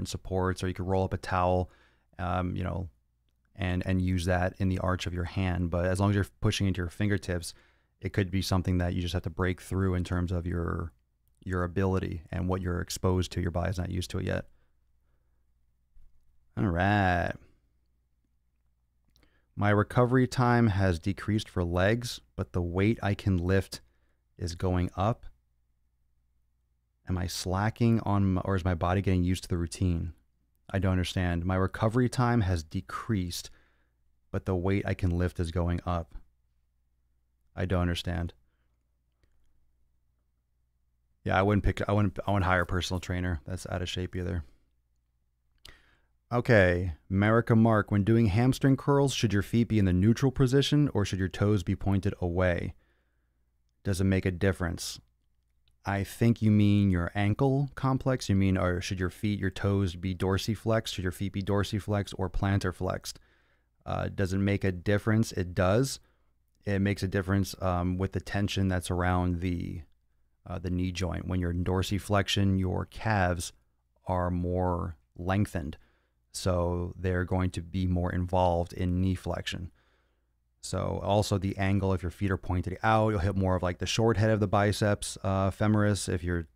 supports, or you can roll up a towel, and use that in the arch of your hand. But as long as you're pushing into your fingertips, it could be something that you just have to break through in terms of your ability and what you're exposed to. Your body's not used to it yet. All right. My recovery time has decreased for legs, but the weight I can lift is going up. Am I slacking or is my body getting used to the routine? I don't understand. My recovery time has decreased, but the weight I can lift is going up. I don't understand. Yeah, I wouldn't hire a personal trainer. That's out of shape either. Okay, Marika Mark, when doing hamstring curls, should your feet be in the neutral position or should your toes be pointed away? Does it make a difference? I think you mean your ankle complex. Or should your toes be dorsiflexed? Should your feet be dorsiflexed or plantar flexed? Does it make a difference? It does. It makes a difference with the tension that's around the knee joint. When you're in dorsiflexion, your calves are more lengthened. So they're going to be more involved in knee flexion. So also the angle, if your feet are pointed out, you'll hit more of like the short head of the biceps femoris. If your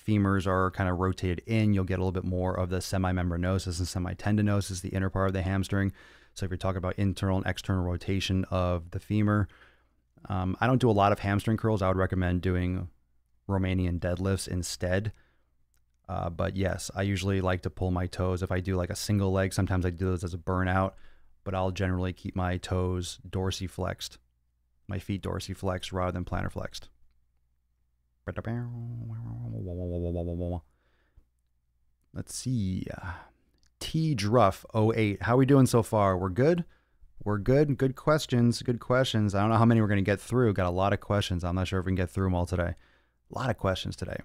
femurs are kind of rotated in, you'll get a little bit more of the semimembranosus and semitendinosus, the inner part of the hamstring. So if you're talking about internal and external rotation of the femur, I don't do a lot of hamstring curls. I would recommend doing Romanian deadlifts instead. But yes, I usually like to pull my toes. If I do like a single leg, sometimes I do those as a burnout, but I'll generally keep my toes dorsiflexed, my feet dorsiflexed rather than plantar flexed. Let's see. T Druff 08. How are we doing so far? We're good? We're good. Good questions. Good questions. I don't know how many we're going to get through. Got a lot of questions. I'm not sure if we can get through them all today. A lot of questions today.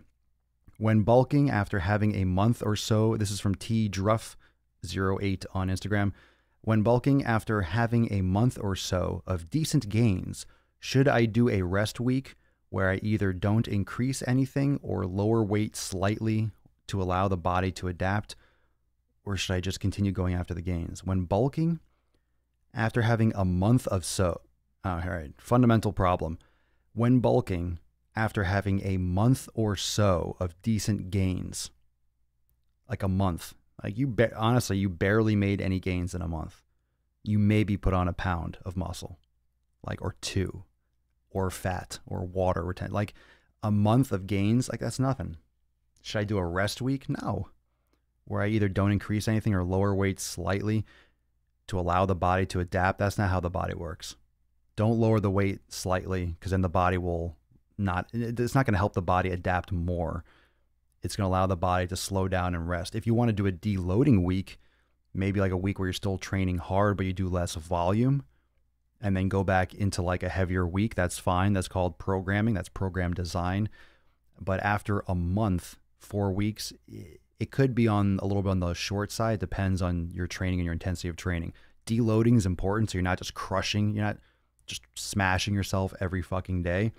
When bulking after having a month or so, this is from T Druff 08 on Instagram. When bulking after having a month or so of decent gains, should I do a rest week where I either don't increase anything or lower weight slightly to allow the body to adapt, or should I just continue going after the gains? When bulking after having a month of so, all right, fundamental problem. When bulking after having a month or so of decent gains, like a month, like honestly, you barely made any gains in a month. You maybe put on a pound of muscle, like, or two, or fat, or water retention. Like a month of gains, like that's nothing. Should I do a rest week? No. Where I either don't increase anything or lower weight slightly to allow the body to adapt. That's not how the body works. Don't lower the weight slightly, because then the body will it's not going to help the body adapt more. It's going to allow the body to slow down and rest. If you want to do a deloading week, maybe like a week where you're still training hard, but you do less volume, and then go back into like a heavier week, that's fine. That's called programming. That's program design. But after a month, 4 weeks, it could be on a little bit on the short side. It depends on your training and your intensity of training. Deloading is important, so you're not just crushing, you're not just smashing yourself every fucking day.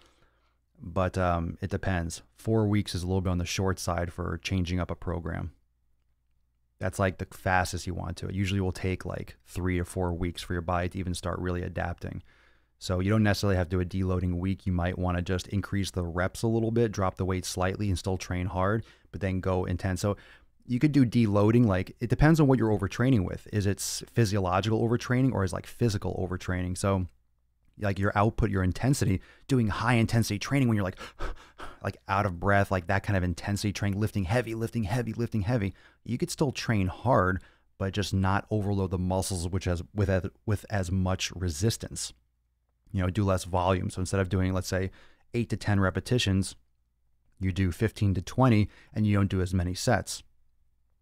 But it depends. 4 weeks is a little bit on the short side for changing up a program. That's like the fastest you want to. It usually will take like 3 or 4 weeks for your body to even start really adapting. So you don't necessarily have to do a deloading week. You might want to just increase the reps a little bit, drop the weight slightly and still train hard, but then go intense. So you could do deloading. Like, it depends on what you're overtraining with. Is it physiological overtraining or is like physical overtraining? So like your output, your intensity, doing high intensity training when you're like out of breath, like that kind of intensity training, lifting heavy. You could still train hard, but just not overload the muscles, with as much resistance. Do less volume. So instead of doing, let's say, 8 to 10 repetitions, you do 15 to 20 and you don't do as many sets.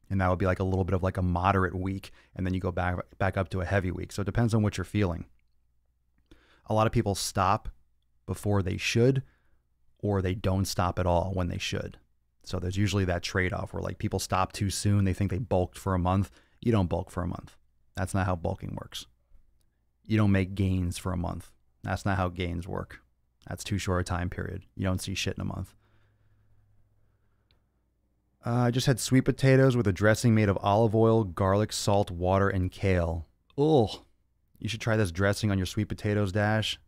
And that would be like a little bit of like a moderate week. And then you go back up to a heavy week. So it depends on what you're feeling. A lot of people stop before they should, or they don't stop at all when they should. So there's usually that trade-off where like people stop too soon. They think they bulked for a month. You don't bulk for a month. That's not how bulking works. You don't make gains for a month. That's not how gains work. That's too short a time period. You don't see shit in a month. I just had sweet potatoes with a dressing made of olive oil, garlic, salt, water, and kale. Ugh. You should try this dressing on your sweet potatoes, Dash.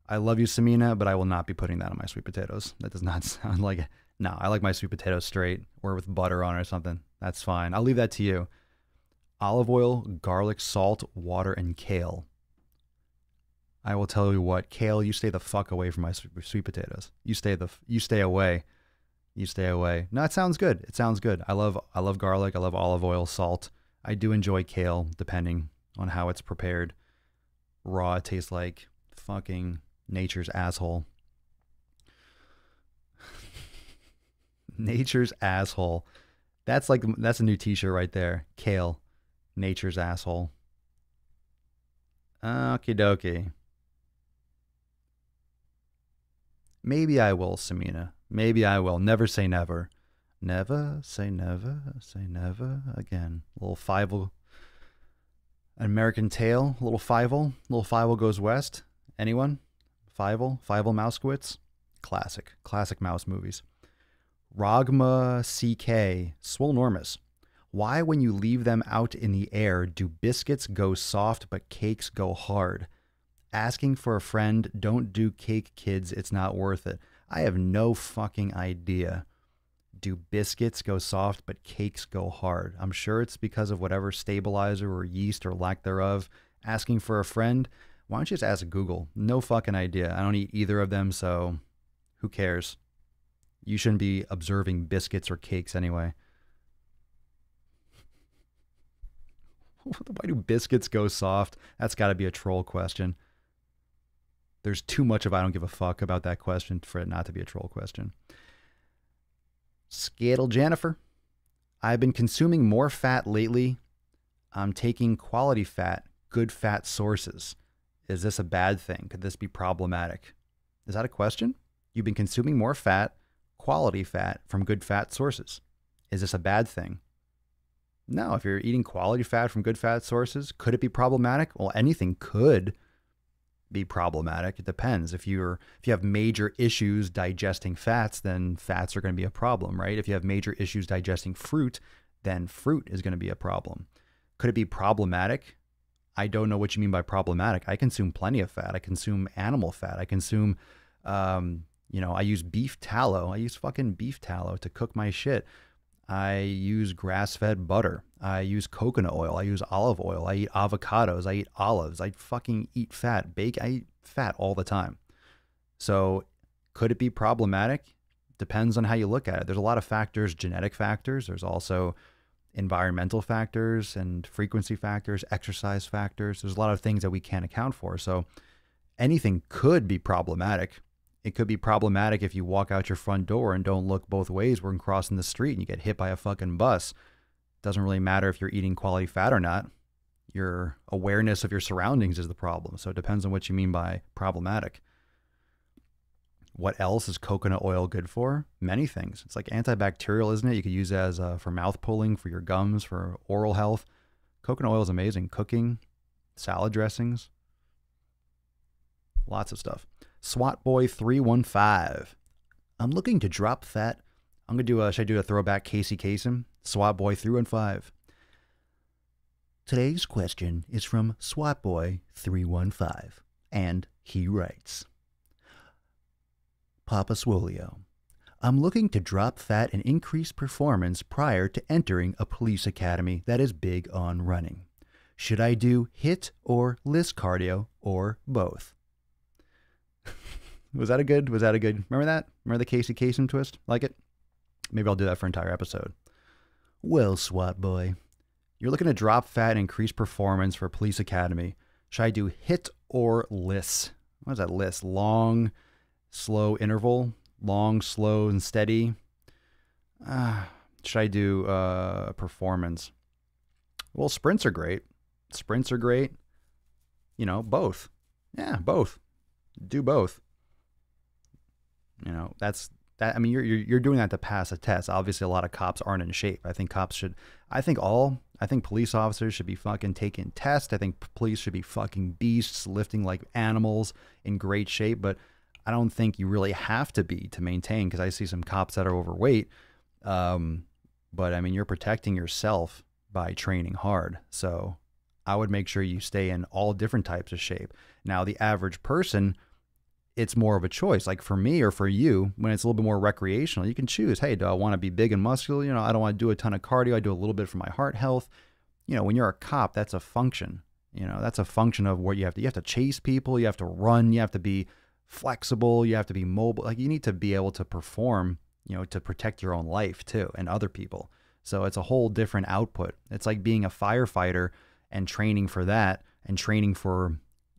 I love you, Samina, but I will not be putting that on my sweet potatoes. That does not sound like it. No, I like my sweet potatoes straight or with butter on it or something. That's fine. I'll leave that to you. Olive oil, garlic, salt, water, and kale. I will tell you what, kale, you stay the fuck away from my sweet potatoes. You stay away. You stay away. No, it sounds good. It sounds good. I love garlic. I love olive oil, salt. I do enjoy kale, depending on how it's prepared. Raw, it tastes like fucking nature's asshole. Nature's asshole. That's a new t-shirt right there. Kale. Nature's asshole. Okie dokie. Maybe I will, Samina. Maybe I will. Never say never. Never say never again. Little Fievel. An American Tail. Little Fievel goes west. Anyone? Fievel Mousekewitz. Classic mouse movies. Rogma CK. Swolenormous. Why, when you leave them out in the air, do biscuits go soft but cakes go hard? Asking for a friend, don't do cake, kids, it's not worth it. I have no fucking idea. do biscuits go soft but cakes go hard? I'm sure it's because of whatever stabilizer or yeast or lack thereof. Asking for a friend? Why don't you just ask Google? No fucking idea. I don't eat either of them, so who cares? You shouldn't be observing biscuits or cakes anyway. Why do biscuits go soft? That's got to be a troll question. There's too much of I don't give a fuck about that question for it not to be a troll question. Skittle Jennifer. I've been consuming more fat lately. I'm taking quality fat, good fat sources. Is this a bad thing? Could this be problematic? Is that a question? You've been consuming more fat, quality fat from good fat sources. Is this a bad thing? No, if you're eating quality fat from good fat sources, could it be problematic? Well, anything could be problematic. It depends. If you have major issues digesting fats, then fats are going to be a problem, right? If you have major issues digesting fruit, then fruit is going to be a problem. Could it be problematic? I don't know what you mean by problematic. I consume plenty of fat. I consume animal fat. I consume, I use beef tallow. I use fucking beef tallow to cook my shit. I use grass-fed butter. I use coconut oil. I use olive oil. I eat avocados. I eat olives. I fucking eat fat. I eat fat all the time. So could it be problematic? Depends on how you look at it. There's a lot of factors, genetic factors. There's also environmental factors and frequency factors, exercise factors. There's a lot of things that we can't account for. So anything could be problematic. It could be problematic if you walk out your front door and don't look both ways when crossing the street and you get hit by a fucking bus. Doesn't really matter if you're eating quality fat or not. Your awareness of your surroundings is the problem. So it depends on what you mean by problematic. What else is coconut oil good for? Many things. It's like antibacterial, isn't it? You could use it as for mouth pulling, for your gums, for oral health. Coconut oil is amazing. Cooking, salad dressings, lots of stuff. SWAT Boy 315. I'm looking to drop fat. I'm going to should I do a throwback Casey Kasem? SWAT Boy 315. Today's question is from SWAT Boy 315. And he writes, Papa Swolio, I'm looking to drop fat and increase performance prior to entering a police academy that is big on running. Should I do HIIT or list cardio or both? Was that a good? Remember that? Remember the Casey Kasem twist? Like it? Maybe I'll do that for an entire episode. Well, SWAT boy, you're looking to drop fat and increase performance for police academy. Should I do HIIT or LISS? What is that LISS? Long, slow interval? Long, slow, and steady? Should I do performance? Well, sprints are great. Both. Yeah, both. Do both. That's that. I mean, you're doing that to pass a test. Obviously, a lot of cops aren't in shape. I think police officers should be fucking taking tests. I think police should be fucking beasts, lifting like animals, in great shape. But I don't think you really have to be to maintain, because I see some cops that are overweight. But I mean, you're protecting yourself by training hard. So I would make sure you stay in all different types of shape. Now, the average person, it's more of a choice. Like for me or for you, when it's a little bit more recreational, you can choose, hey, do I want to be big and muscular? I don't want to do a ton of cardio. I do a little bit for my heart health. When you're a cop, that's a function. That's a function of what you have to. You have to chase people. You have to run. You have to be flexible. You have to be mobile. Like you need to be able to perform, to protect your own life too and other people. So it's a whole different output. It's like being a firefighter and training for that, and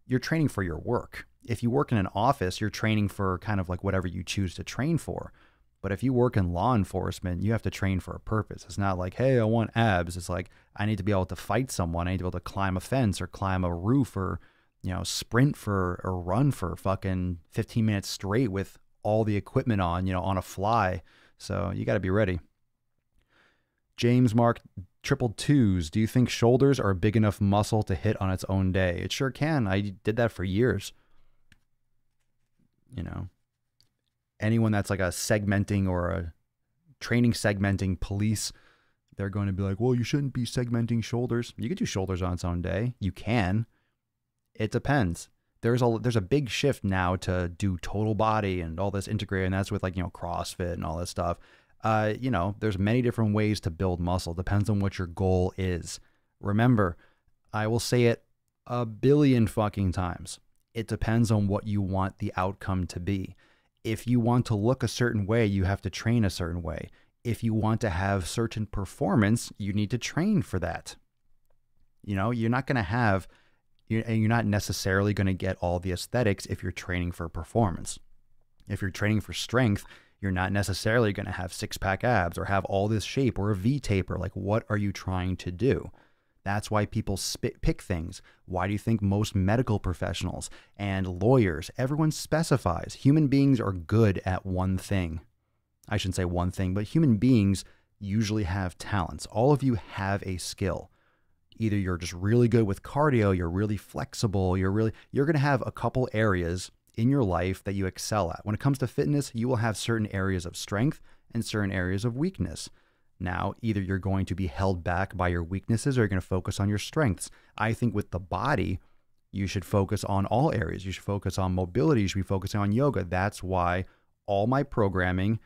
you're training for your work. If you work in an office, you're training for kind of like whatever you choose to train for. But if you work in law enforcement, you have to train for a purpose. It's not like, hey, I want abs. It's like, I need to be able to fight someone. I need to be able to climb a fence or climb a roof or, sprint for or run for fucking 15 minutes straight with all the equipment on, on a fly. So you got to be ready. James Mark 222s. Do you think shoulders are a big enough muscle to hit on its own day? It sure can. I did that for years. Anyone that's like a segmenting or a training segmenting police, they're going to be like, well, you shouldn't be segmenting shoulders. You can do shoulders on its own day. You can. It depends. There's a big shift now to do total body and all this integrated, and that's with like, CrossFit and all this stuff. There's many different ways to build muscle. Depends on what your goal is. Remember, I will say it a billion fucking times. It depends on what you want the outcome to be. If you want to look a certain way, you have to train a certain way. If you want to have certain performance, you need to train for that. You're not going to have, and you're not necessarily going to get all the aesthetics if you're training for performance. If you're training for strength, you're not necessarily going to have six-pack abs or have all this shape or a V taper. Like, what are you trying to do? That's why people pick things. Why do you think most medical professionals and lawyers, everyone specifies human beings are good at one thing? I shouldn't say one thing, but human beings usually have talents. All of you have a skill. Either you're just really good with cardio, you're really flexible, you're going to have a couple areas in your life that you excel at. When it comes to fitness, you will have certain areas of strength and certain areas of weakness. Now, either you're going to be held back by your weaknesses or you're going to focus on your strengths. I think with the body, you should focus on all areas. You should focus on mobility. You should be focusing on yoga. That's why all my programming,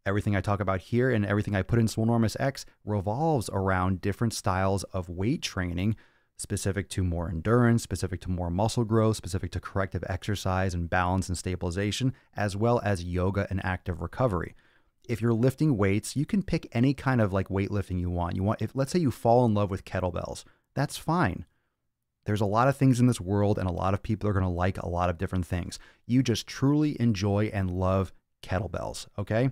everything I talk about here and everything I put in Swolenormous X revolves around different styles of weight training, specific to more endurance, specific to more muscle growth, specific to corrective exercise and balance and stabilization, as well as yoga and active recovery. If you're lifting weights, you can pick any kind of like weightlifting you want. If let's say you fall in love with kettlebells, that's fine. There's a lot of things in this world and a lot of people are going to like a lot of different things. You just truly enjoy and love kettlebells, okay?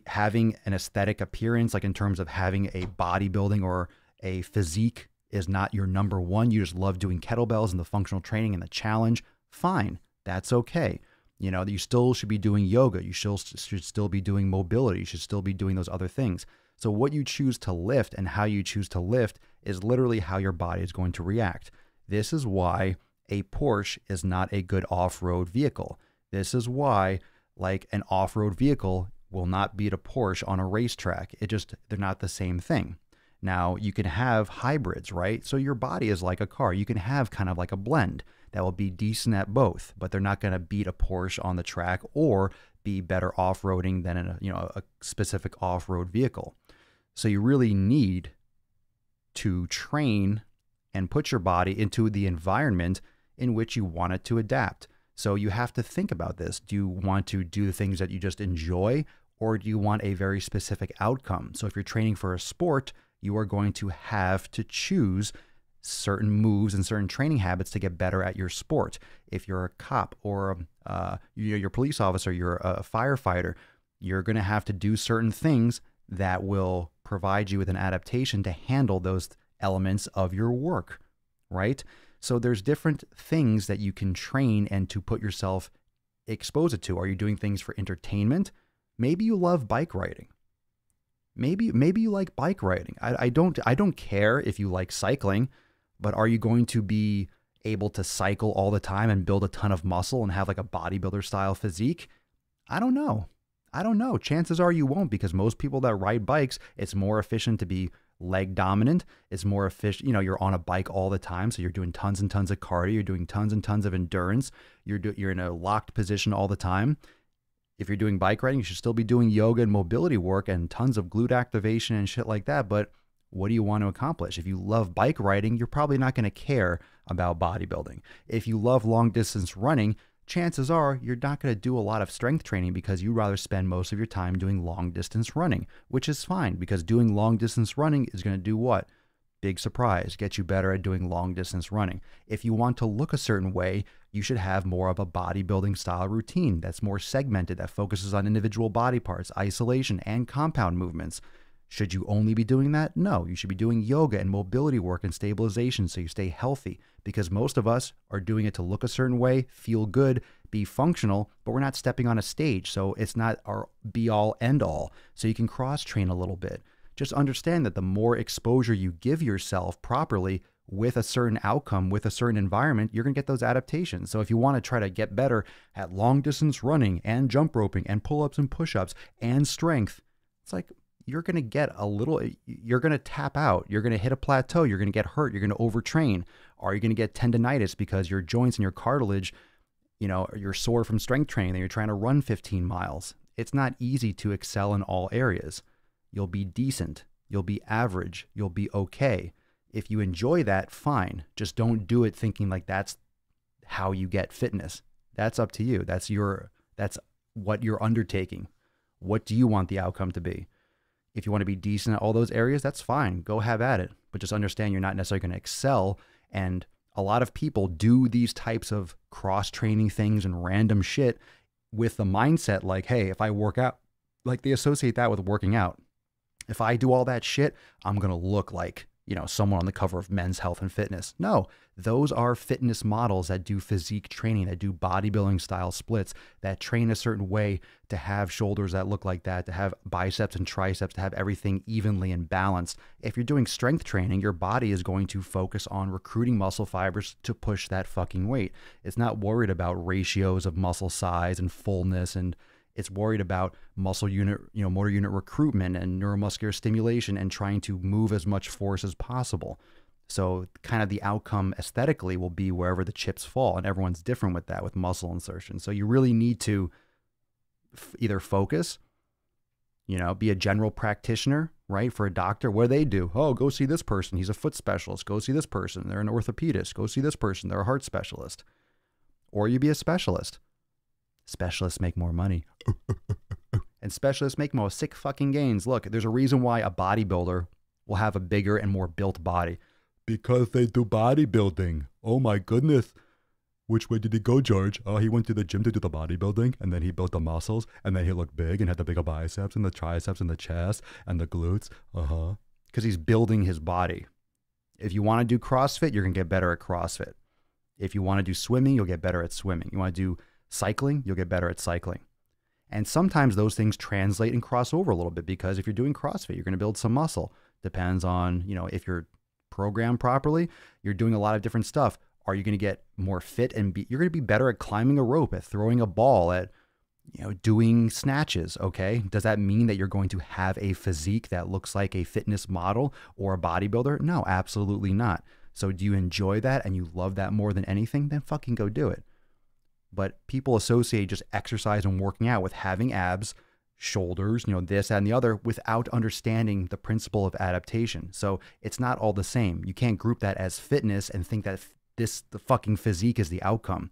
Having an aesthetic appearance, like in terms of having a bodybuilding or a physique, is not your number one. You just love doing kettlebells and the functional training and the challenge. Fine, that's okay. You still should be doing yoga. You should still be doing mobility. You should still be doing those other things. So what you choose to lift and how you choose to lift is literally how your body is going to react. This is why a Porsche is not a good off-road vehicle. This is why, like, an off-road vehicle will not beat a Porsche on a racetrack. They're not the same thing. Now, you can have hybrids, right? So your body is like a car. You can have kind of like a blend that will be decent at both, but they're not going to beat a Porsche on the track or be better off-roading than a specific off-road vehicle. So you really need to train and put your body into the environment in which you want it to adapt. So you have to think about this. Do you want to do the things that you just enjoy, or do you want a very specific outcome? So if you're training for a sport, you are going to have to choose certain moves and certain training habits to get better at your sport. If you're a cop or you're a police officer, you're a firefighter, you're going to have to do certain things that will provide you with an adaptation to handle those elements of your work, right? So there's different things that you can train and to put yourself exposed to. Are you doing things for entertainment? Maybe you love bike riding. Maybe you like bike riding. I don't care if you like cycling, but are you going to be able to cycle all the time and build a ton of muscle and have like a bodybuilder style physique? I don't know. Chances are you won't, because most people that ride bikes, it's more efficient to be leg dominant. It's more efficient. You're on a bike all the time. So you're doing tons and tons of cardio. You're doing tons and tons of endurance. You're in a locked position all the time. If you're doing bike riding, you should still be doing yoga and mobility work and tons of glute activation and shit like that. But what do you want to accomplish? If you love bike riding, you're probably not going to care about bodybuilding. If you love long distance running, chances are you're not going to do a lot of strength training because you'd rather spend most of your time doing long distance running, which is fine, because doing long distance running is going to do what? Big surprise, get you better at doing long distance running. If you want to look a certain way, you should have more of a bodybuilding style routine that's more segmented, that focuses on individual body parts, isolation, and compound movements. Should you only be doing that? No, you should be doing yoga and mobility work and stabilization so you stay healthy, because most of us are doing it to look a certain way, feel good, be functional, but we're not stepping on a stage. So it's not our be all end all. So you can cross train a little bit. Just understand that the more exposure you give yourself properly with a certain outcome, with a certain environment, you're going to get those adaptations. So if you want to try to get better at long distance running and jump roping and pull-ups and push-ups and strength, it's like you're going to get you're going to tap out. You're going to hit a plateau. You're going to get hurt. You're going to overtrain. Are you going to get tendonitis because your joints and your cartilage, you're sore from strength training and you're trying to run 15 miles? It's not easy to excel in all areas. You'll be decent. You'll be average. You'll be okay. If you enjoy that, fine. Just don't do it thinking like that's how you get fitness. That's up to you. That's what you're undertaking. What do you want the outcome to be? If you want to be decent at all those areas, that's fine. Go have at it. But just understand you're not necessarily going to excel. And a lot of people do these types of cross-training things and random shit with the mindset like, hey, if I work out, like they associate that with working out. If I do all that shit, I'm going to look like, someone on the cover of Men's Health and Fitness. No, those are fitness models that do physique training, that do bodybuilding style splits, that train a certain way to have shoulders that look like that, to have biceps and triceps, to have everything evenly and balanced. If you're doing strength training, your body is going to focus on recruiting muscle fibers to push that fucking weight. It's not worried about ratios of muscle size and fullness, and it's worried about muscle unit, motor unit recruitment and neuromuscular stimulation and trying to move as much force as possible. So kind of the outcome aesthetically will be wherever the chips fall, and everyone's different with that, with muscle insertion. So you really need to either focus, be a general practitioner, right? For a doctor, what do they do? Oh, go see this person. He's a foot specialist. Go see this person. They're an orthopedist. Go see this person. They're a heart specialist. Or you be a specialist. Specialists make more money. And specialists make more sick fucking gains. Look, there's a reason why a bodybuilder will have a bigger and more built body. Because they do bodybuilding. Oh my goodness. Which way did he go, George? Oh, he went to the gym to do the bodybuilding, and then he built the muscles, and then he looked big and had the bigger biceps and the triceps and the chest and the glutes. Because he's building his body. If you want to do CrossFit, you're going to get better at CrossFit. If you want to do swimming, you'll get better at swimming. You want to do cycling, you'll get better at cycling. And sometimes those things translate and cross over a little bit, because if you're doing CrossFit, you're going to build some muscle. Depends on, if you're programmed properly, you're doing a lot of different stuff. Are you going to get more fit and you're going to be better at climbing a rope, at throwing a ball, at, doing snatches. Okay. Does that mean that you're going to have a physique that looks like a fitness model or a bodybuilder? No, absolutely not. So do you enjoy that and you love that more than anything? Then fucking go do it. But people associate just exercise and working out with having abs, shoulders, this, that, and the other, without understanding the principle of adaptation. So it's not all the same. You can't group that as fitness and think that the fucking physique is the outcome.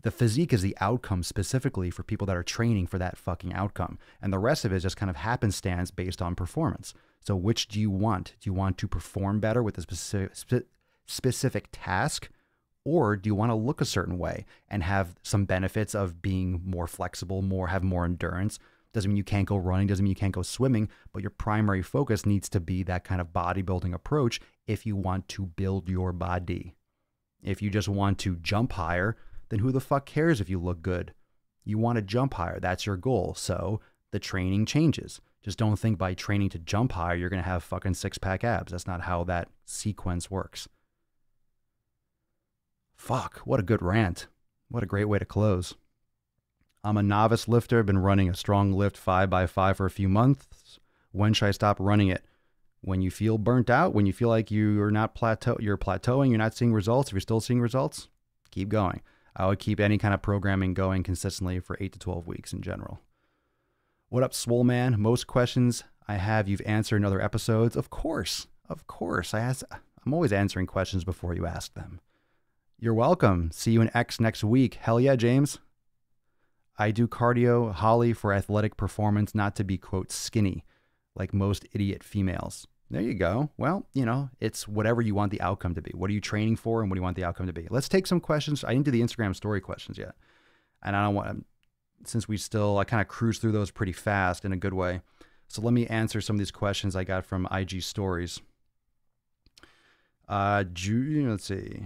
The physique is the outcome specifically for people that are training for that fucking outcome. And the rest of it is just kind of happenstance based on performance. So which do you want? Do you want to perform better with a specific task? Or do you want to look a certain way and have some benefits of being more flexible, have more endurance? Doesn't mean you can't go running, doesn't mean you can't go swimming, but your primary focus needs to be that kind of bodybuilding approach if you want to build your body. If you just want to jump higher, then who the fuck cares if you look good? You want to jump higher, that's your goal. So the training changes. Just don't think by training to jump higher, you're going to have fucking six-pack abs. That's not how that sequence works. Fuck, what a good rant. What a great way to close. I'm a novice lifter, been running a strong lift 5x5 for a few months. When should I stop running it? When you feel burnt out, when you feel like you're plateauing, you're not seeing results. If you're still seeing results, keep going. I would keep any kind of programming going consistently for 8 to 12 weeks in general. What up, Swole Man? Most questions I have you've answered in other episodes. Of course. I'm always answering questions before you ask them. You're welcome. See you in X next week. Hell yeah, James. I do cardio, Holly, for athletic performance, not to be, quote, skinny, like most idiot females. There you go. Well, it's whatever you want the outcome to be. What are you training for and what do you want the outcome to be? Let's take some questions. I didn't do the Instagram story questions yet. And I don't want, since I kind of cruised through those pretty fast in a good way. So let me answer some of these questions I got from IG stories. Let's see.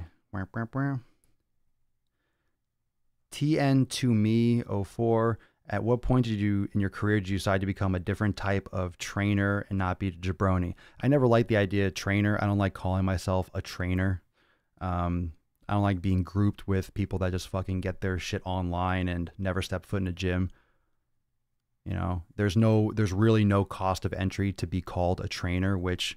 TN2Me04. At what point in your career did you decide to become a different type of trainer and not be a jabroni? I never liked the idea of trainer. I don't like calling myself a trainer. I don't like being grouped with people that just fucking get their shit online and never step foot in a gym. There's really no cost of entry to be called a trainer, which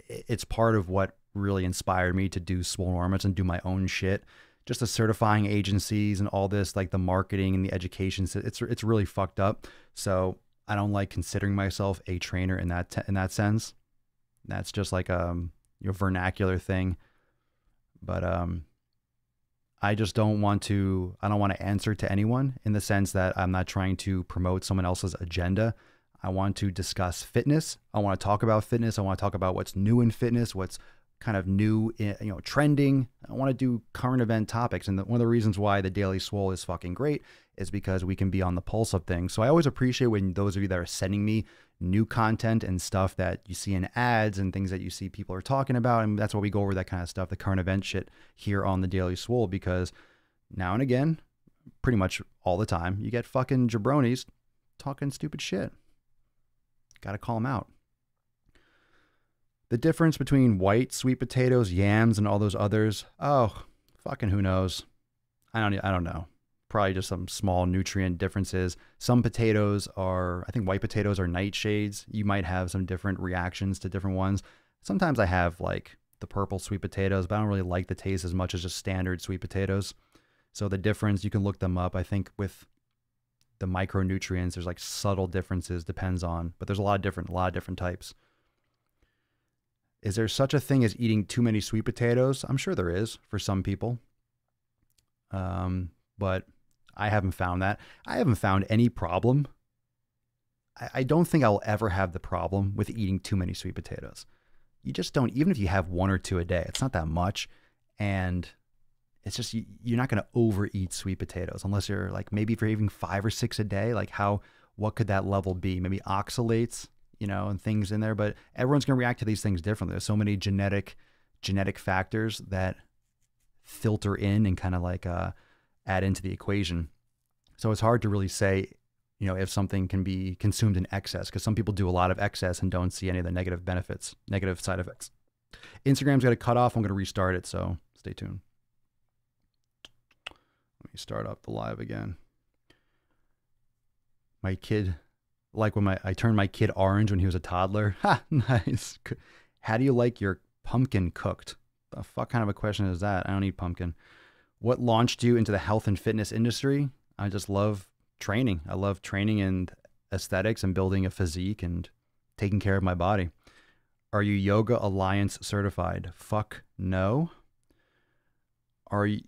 it's part of what really inspired me to do Swole Normans and do my own shit, just the certifying agencies and all this, like the marketing and the education, it's really fucked up. So I don't like considering myself a trainer in that sense. That's just like your vernacular thing. But I just don't want to answer to anyone in the sense that I'm not trying to promote someone else's agenda. I want to discuss fitness. I want to talk about fitness. I want to talk about what's new in fitness, what's kind of new, trending. I want to do current event topics. And one of the reasons why the Daily Swole is fucking great is because we can be on the pulse of things. So I always appreciate when those of you that are sending me new content and stuff that you see in ads and things that you see people are talking about. And that's why we go over that kind of stuff, the current event shit here on the Daily Swole, because now and again, pretty much all the time, you get fucking jabronis talking stupid shit. Got to call them out. The difference between white sweet potatoes, yams, and all those others, oh, fucking who knows? I don't know. Probably just some small nutrient differences. Some potatoes I think white potatoes are nightshades. You might have some different reactions to different ones. Sometimes I have like the purple sweet potatoes, but I don't really like the taste as much as just standard sweet potatoes. So the difference, you can look them up. I think with the micronutrients, there's like subtle differences, depends on, but there's a lot of different types. Is there such a thing as eating too many sweet potatoes? I'm sure there is for some people. But I haven't found that. I haven't found any problem. I don't think I'll ever have the problem with eating too many sweet potatoes. You just don't, even if you have 1 or 2 a day, it's not that much. And it's just, you're not going to overeat sweet potatoes unless you're like, maybe if you're eating 5 or 6 a day, like what could that level be? Maybe oxalates, and things in there, but everyone's going to react to these things differently. There's so many genetic factors that filter in and kind of like add into the equation. So it's hard to really say, if something can be consumed in excess, because some people do a lot of excess and don't see any of the negative side effects. Instagram's got to cut off. I'm going to restart it, so stay tuned. Let me start up the live again. My kid, like when I turned my kid orange when he was a toddler. Ha, nice. How do you like your pumpkin cooked? The fuck kind of a question is that? I don't eat pumpkin. What launched you into the health and fitness industry? I just love training. I love training and aesthetics and building a physique and taking care of my body. Are you Yoga Alliance certified? Fuck no.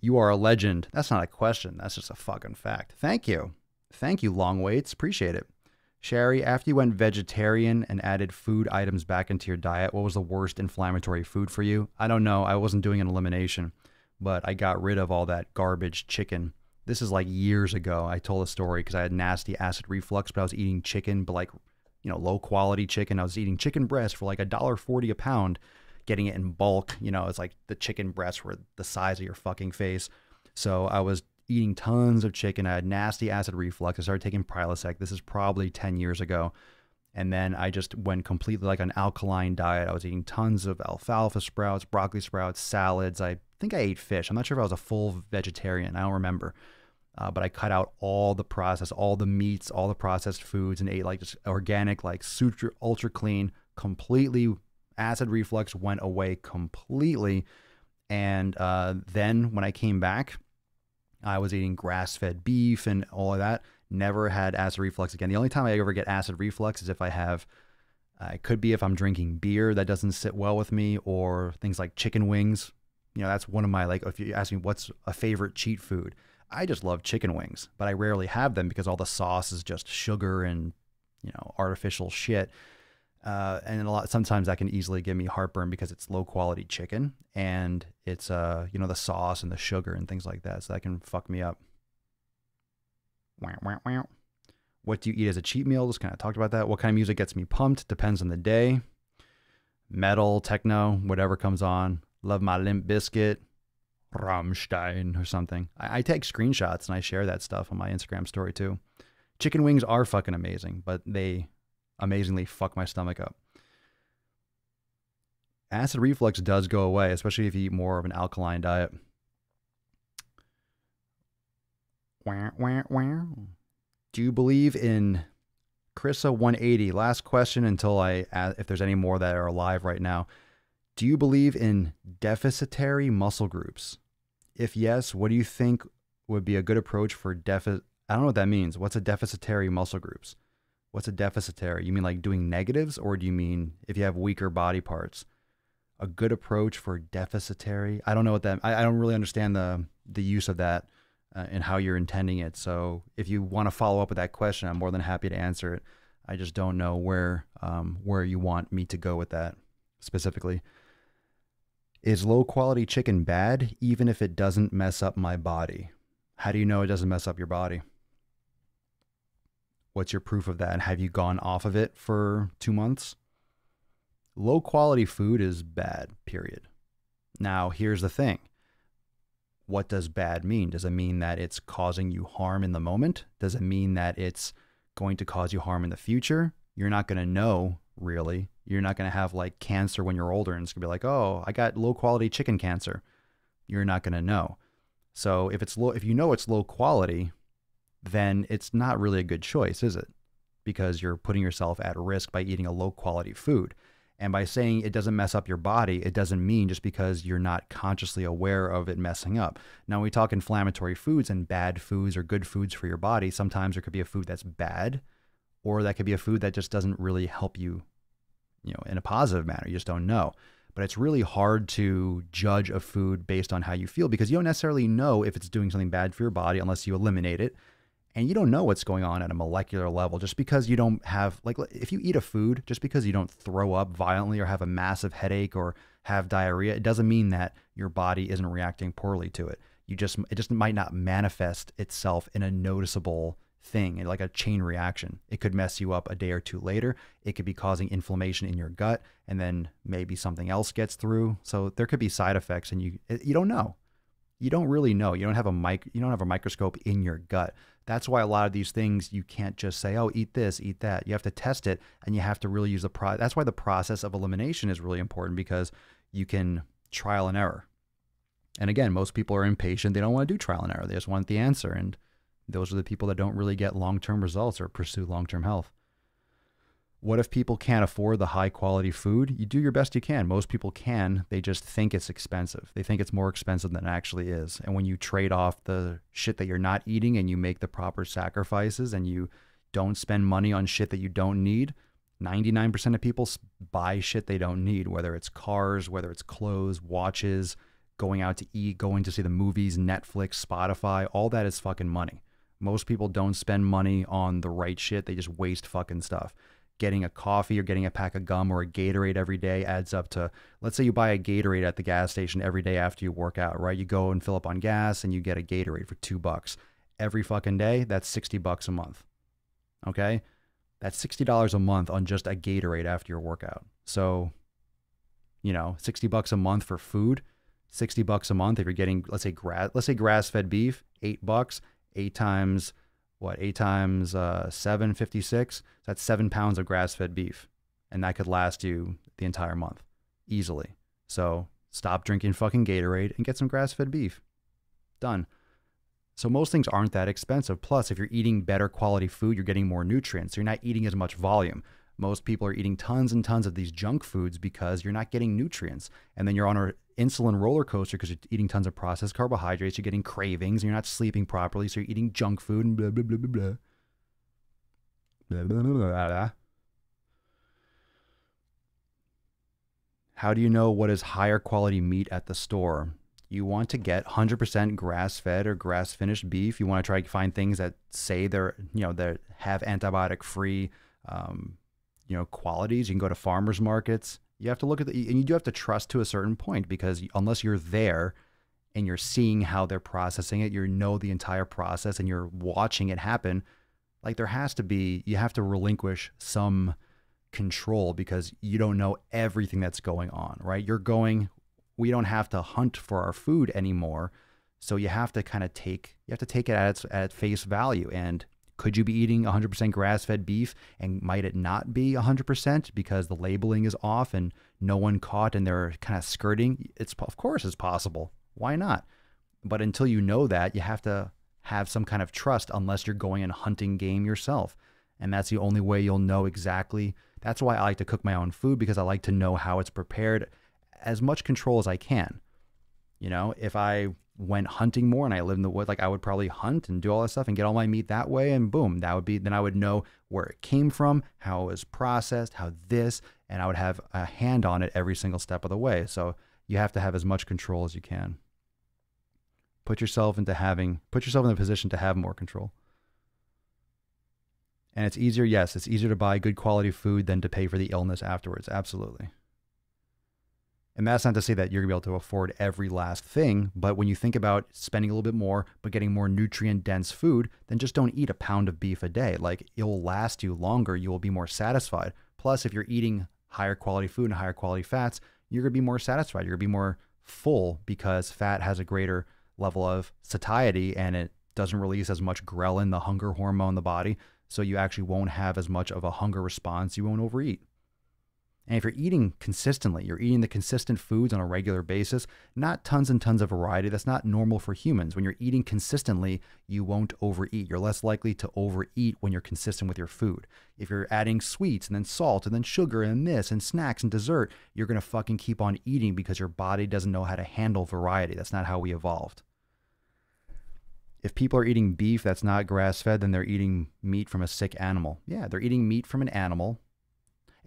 You are a legend. That's not a question. That's just a fucking fact. Thank you. Thank you, Long Waits. Appreciate it. Sherry, after you went vegetarian and added food items back into your diet, what was the worst inflammatory food for you? I don't know. I wasn't doing an elimination, but I got rid of all that garbage chicken. This is like years ago. I told a story because I had nasty acid reflux, but I was eating chicken, but like, low quality chicken. I was eating chicken breast for like $1.40 a pound, getting it in bulk. It's like the chicken breasts were the size of your fucking face. So I was eating tons of chicken. I had nasty acid reflux. I started taking Prilosec. This is probably 10 years ago. And then I just went completely like an alkaline diet. I was eating tons of alfalfa sprouts, broccoli sprouts, salads. I think I ate fish. I'm not sure if I was a full vegetarian. I don't remember. But I cut out all the meats, all the processed foods, and ate like just organic, like super ultra clean, completely. Acid reflux went away completely. And then when I came back, I was eating grass-fed beef and all of that. Never had acid reflux again. The only time I ever get acid reflux is if it could be if I'm drinking beer that doesn't sit well with me, or things like chicken wings. That's one of my, like, if you ask me what's a favorite cheat food, I just love chicken wings, but I rarely have them because all the sauce is just sugar and, artificial shit. And sometimes that can easily give me heartburn because it's low quality chicken and it's, the sauce and the sugar and things like that. So that can fuck me up. What do you eat as a cheat meal? Just kind of talked about that. What kind of music gets me pumped? Depends on the day. Metal, techno, whatever comes on. Love my Limp Bizkit, Rammstein or something. I take screenshots and I share that stuff on my Instagram story too. Chicken wings are fucking amazing, but they amazingly fuck my stomach up. Acid reflux does go away, especially if you eat more of an alkaline diet. Do you believe in Chrissa 180? Last question until if there's any more that are alive right now. Do you believe in deficitary muscle groups? If yes, what do you think would be a good approach for deficit? I don't know what that means. What's a deficitary muscle groups? What's a deficitary? You mean like doing negatives, or do you mean if you have weaker body parts? A good approach for deficitary? I don't know what that. I don't really understand the use of that and how you're intending it. So if you want to follow up with that question, I'm more than happy to answer it. I just don't know where you want me to go with that specifically. Is low quality chicken bad even if it doesn't mess up my body? How do you know it doesn't mess up your body? What's your proof of that? And have you gone off of it for 2 months? Low quality food is bad, period. Now, here's the thing. What does bad mean? Does it mean that it's causing you harm in the moment? Does it mean that it's going to cause you harm in the future? You're not going to know, really. You're not going to have like cancer when you're older and it's going to be like, oh, I got low quality chicken cancer. You're not going to know. So if you know it's low quality, then it's not really a good choice, is it? Because you're putting yourself at risk by eating a low quality food. And by saying it doesn't mess up your body, it doesn't mean just because you're not consciously aware of it messing up. Now, when we talk inflammatory foods and bad foods or good foods for your body, sometimes there could be a food that's bad, or that could be a food that just doesn't really help you, in a positive manner. You just don't know. But it's really hard to judge a food based on how you feel because you don't necessarily know if it's doing something bad for your body unless you eliminate it. And you don't know what's going on at a molecular level just because you don't have, like, if you eat a food, just because you don't throw up violently or have a massive headache or have diarrhea, it doesn't mean that your body isn't reacting poorly to it. It just might not manifest itself in a noticeable thing, like a chain reaction. It could mess you up a day or two later. It could be causing inflammation in your gut, and then maybe something else gets through. So there could be side effects, and you don't know. You don't really know. You don't have a microscope in your gut. That's why a lot of these things you can't just say, oh, eat this, eat that. You have to test it, and you have to really use that's why the process of elimination is really important, because you can trial and error. And again, most people are impatient. They don't want to do trial and error. They just want the answer. And those are the people that don't really get long-term results or pursue long-term health. What if people can't afford the high-quality food? You do your best you can. Most people can. They just think it's expensive. They think it's more expensive than it actually is. And when you trade off the shit that you're not eating and you make the proper sacrifices and you don't spend money on shit that you don't need, 99% of people buy shit they don't need, whether it's cars, whether it's clothes, watches, going out to eat, going to see the movies, Netflix, Spotify, all that is fucking money. Most people don't spend money on the right shit. They just waste fucking stuff. Getting a coffee or getting a pack of gum or a Gatorade every day adds up to, let's say you buy a Gatorade at the gas station every day after you work out, right? You go and fill up on gas and you get a Gatorade for $2. Every fucking day, that's $60 a month. Okay? That's $60 a month on just a Gatorade after your workout. So, $60 a month for food, $60 a month if you're getting, let's say grass-fed beef, $8. 8 times 7, 56. That's 7 pounds of grass-fed beef. And that could last you the entire month easily. So stop drinking fucking Gatorade and get some grass-fed beef. Done. So most things aren't that expensive. Plus, if you're eating better quality food, you're getting more nutrients. So you're not eating as much volume. Most people are eating tons and tons of these junk foods because you're not getting nutrients. And then you're on an insulin roller coaster because you're eating tons of processed carbohydrates. You're getting cravings. And you're not sleeping properly. So you're eating junk food and blah, blah, blah, blah, blah. Blah, blah, blah, blah, blah. How do you know what is higher quality meat at the store? You want to get 100% grass-fed or grass-finished beef. You want to try to find things that say they have antibiotic-free qualities. You can go to farmers markets. You have to look at and you do have to trust to a certain point, because unless you're there and you're seeing how they're processing it, you know the entire process and you're watching it happen, like you have to relinquish some control because you don't know everything that's going on, right? We don't have to hunt for our food anymore. So you have to take it at face value. And could you be eating 100% grass-fed beef, and might it not be 100% because the labeling is off and no one caught and they're kind of skirting? Of course it's possible. Why not? But until you know that, you have to have some kind of trust, unless you're going and hunting game yourself. And that's the only way you'll know exactly. That's why I like to cook my own food, because I like to know how it's prepared, as much control as I can. If I went hunting more and I lived in the woods, like I would probably hunt and do all that stuff and get all my meat that way. And boom, then I would know where it came from, how it was processed, and I would have a hand on it every single step of the way. So you have to have as much control as you can. Put yourself in a position to have more control. And it's easier, yes, it's easier to buy good quality food than to pay for the illness afterwards. Absolutely. And that's not to say that you're going to be able to afford every last thing, but when you think about spending a little bit more, but getting more nutrient-dense food, then just don't eat a pound of beef a day. Like, it will last you longer. You will be more satisfied. Plus, if you're eating higher quality food and higher quality fats, you're going to be more satisfied. You're going to be more full because fat has a greater level of satiety and it doesn't release as much ghrelin, the hunger hormone in the body. So you actually won't have as much of a hunger response. You won't overeat. And if you're eating consistently, you're eating the consistent foods on a regular basis, not tons and tons of variety. That's not normal for humans. When you're eating consistently, you won't overeat. You're less likely to overeat when you're consistent with your food. If you're adding sweets and then salt and then sugar and this and snacks and dessert, you're going to fucking keep on eating because your body doesn't know how to handle variety. That's not how we evolved. If people are eating beef that's not grass-fed, then they're eating meat from a sick animal. Yeah, they're eating meat from an animal.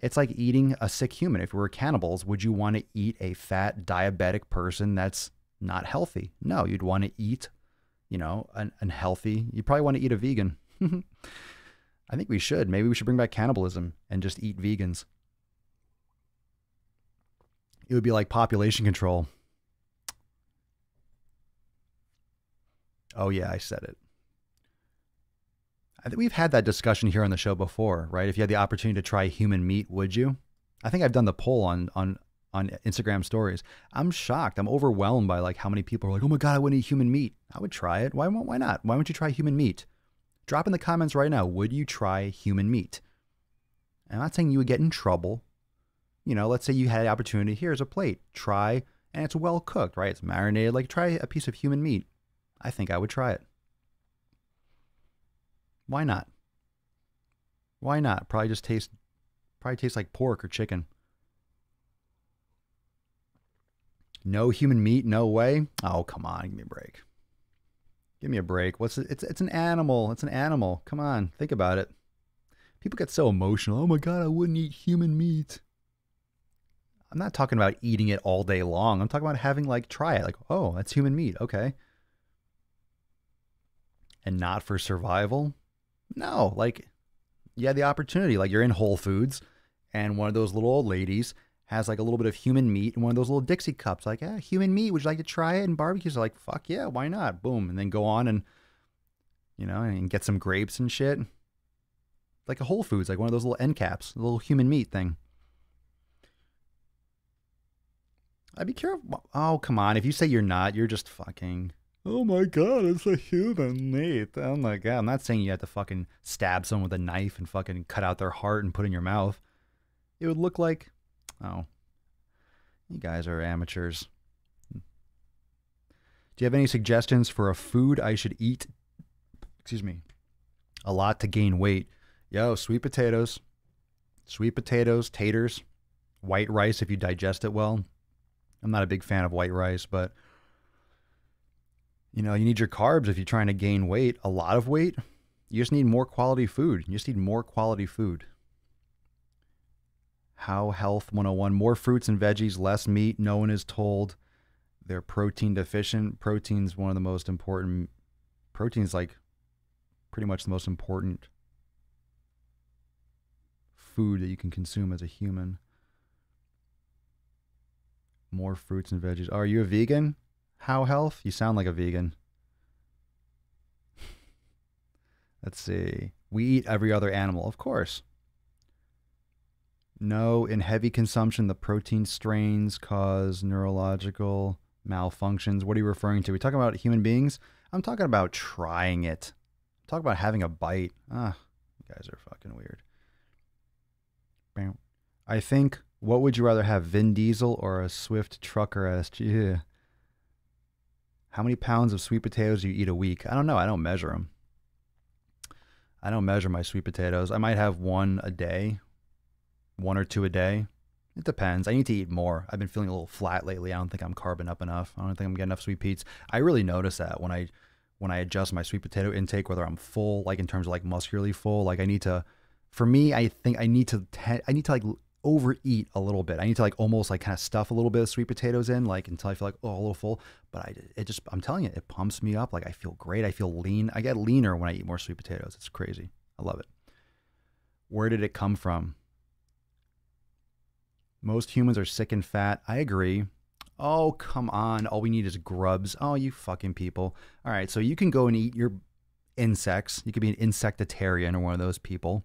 It's like eating a sick human. If we were cannibals, would you want to eat a fat diabetic person that's not healthy? No, you'd want to eat, an unhealthy. You probably want to eat a vegan. I think we should. Maybe we should bring back cannibalism and just eat vegans. It would be like population control. Oh yeah, I said it. I think we've had that discussion here on the show before, right? If you had the opportunity to try human meat, would you? I think I've done the poll on Instagram stories. I'm shocked. I'm overwhelmed by like how many people are like, oh my God, I wouldn't eat human meat. I would try it. Why not? Why won't you try human meat? Drop in the comments right now. Would you try human meat? I'm not saying you would get in trouble. Let's say you had the opportunity. Here's a plate. Try, and it's well cooked, right? It's marinated. Like, try a piece of human meat. I think I would try it. Why not? Why not? Probably tastes like pork or chicken. No human meat, no way. Oh, come on, give me a break. Give me a break. It's an animal. It's an animal. Come on, think about it. People get so emotional. Oh my God, I wouldn't eat human meat. I'm not talking about eating it all day long. I'm talking about having try it. Oh, that's human meat. Okay. And not for survival. No, you had the opportunity. You're in Whole Foods and one of those little old ladies has a little bit of human meat in one of those little Dixie cups. Human meat. Would you like to try it? And barbecues are fuck yeah, why not? Boom. And then go on and, and get some grapes and shit. Like a Whole Foods, one of those little end caps, a little human meat thing. I'd be careful. Oh, come on. If you say you're not, you're just fucking... Oh my God, it's a human meat. Oh my God. I'm not saying you have to fucking stab someone with a knife and fucking cut out their heart and put it in your mouth. It would look like, oh, you guys are amateurs. Do you have any suggestions for a food I should eat, a lot to gain weight? Yo, sweet potatoes, taters, white rice if you digest it well. I'm not a big fan of white rice, but you need your carbs if you're trying to gain weight, a lot of weight. You just need more quality food. How Health 101, more fruits and veggies, less meat. No one is told they're protein deficient. Protein's one of the most important. Protein's pretty much the most important food that you can consume as a human. More fruits and veggies. Oh, are you a vegan? How Health? You sound like a vegan. Let's see. We eat every other animal, of course. No, in heavy consumption, the protein strains cause neurological malfunctions. What are you referring to? Are we talking about human beings? I'm talking about trying it. I'm talking about having a bite. You guys are fucking weird. I think, what would you rather have, Vin Diesel or a Swift trucker SG? How many pounds of sweet potatoes do you eat a week? I don't know. I don't measure them. I don't measure my sweet potatoes. I might have one a day, one or two a day. It depends. I need to eat more. I've been feeling a little flat lately. I don't think I'm carbing up enough. I don't think I'm getting enough sweet peats. I really notice that when I adjust my sweet potato intake, whether I'm full, like in terms of like muscularly full, like I need to, for me, I think I need to like overeat a little bit. I need to like almost like kind of stuff a little bit of sweet potatoes in, like until I feel like, oh, a little full. But I'm telling you, it pumps me up. Like I feel great. I feel lean. I get leaner when I eat more sweet potatoes. It's crazy. I love it. Where did it come from? Most humans are sick and fat. I agree. Oh, come on. All we need is grubs. Oh, you fucking people. All right, so you can go and eat your insects. You could be an insectitarian or one of those people.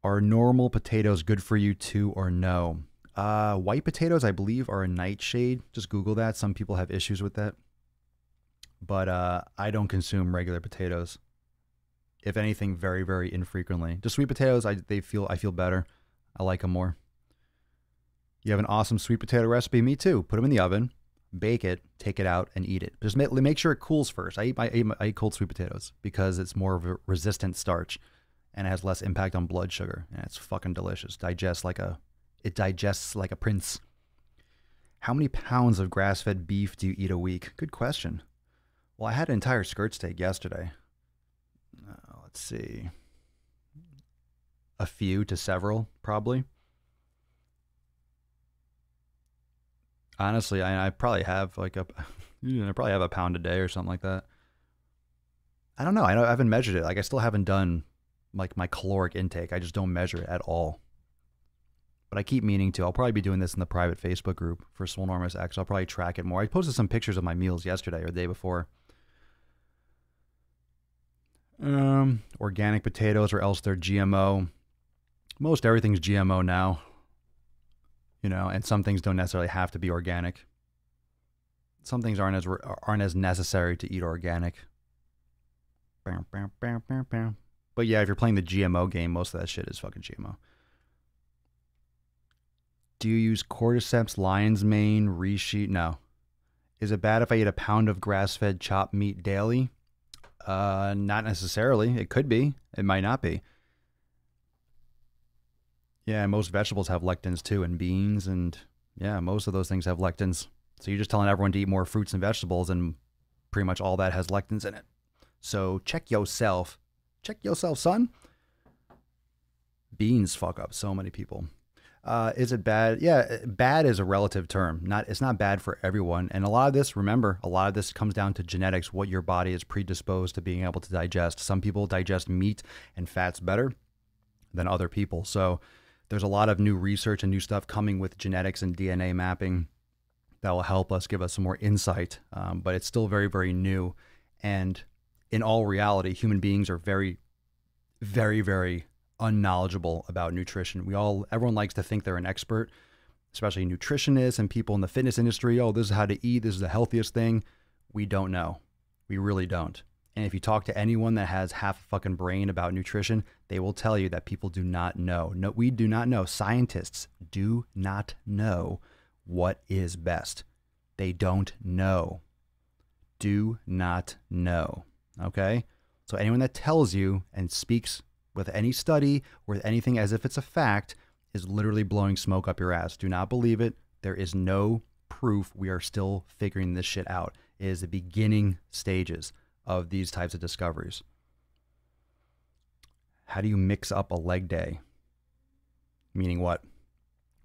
Are normal potatoes good for you too or no? White potatoes, I believe, are a nightshade. Just Google that. Some people have issues with that. But I don't consume regular potatoes. If anything, very, very infrequently. Just sweet potatoes, I feel better. I like them more. You have an awesome sweet potato recipe? Me too. Put them in the oven, bake it, take it out, and eat it. Just make sure it cools first. I eat cold sweet potatoes because it's more of a resistant starch and it has less impact on blood sugar. And it's fucking delicious. It digests like a prince. How many pounds of grass-fed beef do you eat a week? Good question. Well, I had an entire skirt steak yesterday. Let's see. A few to several, probably. Honestly, I probably have I probably have a pound a day or something like that. I don't know. I haven't measured it. Like I still haven't done like my caloric intake. I just don't measure it at all. But I keep meaning to. I'll probably be doing this in the private Facebook group for Swolenormous X. I'll probably track it more. I posted some pictures of my meals yesterday or the day before. Organic potatoes or else they're GMO. Most everything's GMO now, and some things don't necessarily have to be organic. Some things aren't as necessary to eat organic. But yeah, if you're playing the GMO game, most of that shit is fucking GMO. Do you use cordyceps, lion's mane, resheet? No. Is it bad if I eat a pound of grass-fed chopped meat daily? Not necessarily. It could be. It might not be. Yeah, most vegetables have lectins too, and beans, and yeah, most of those things have lectins. So you're just telling everyone to eat more fruits and vegetables, and pretty much all that has lectins in it. So check yourself. Check yourself, son. Beans fuck up so many people. Is it bad? Yeah, bad is a relative term. It's not bad for everyone. And a lot of this comes down to genetics, what your body is predisposed to being able to digest. Some people digest meat and fats better than other people. So there's a lot of new research and new stuff coming with genetics and DNA mapping that will help us, give us some more insight. But it's still very, very new. And in all reality, human beings are very, very, very unknowledgeable about nutrition. Everyone likes to think they're an expert, especially nutritionists and people in the fitness industry. Oh, this is how to eat. This is the healthiest thing. We don't know. We really don't. And if you talk to anyone that has half a fucking brain about nutrition, they will tell you that people do not know. No, we do not know. Scientists do not know what is best. They don't know. Do not know. Okay? So anyone that tells you and speaks with any study or with anything as if it's a fact is literally blowing smoke up your ass. Do not believe it. There is no proof. We are still figuring this shit out. It is the beginning stages of these types of discoveries. How do you mix up a leg day? Meaning what?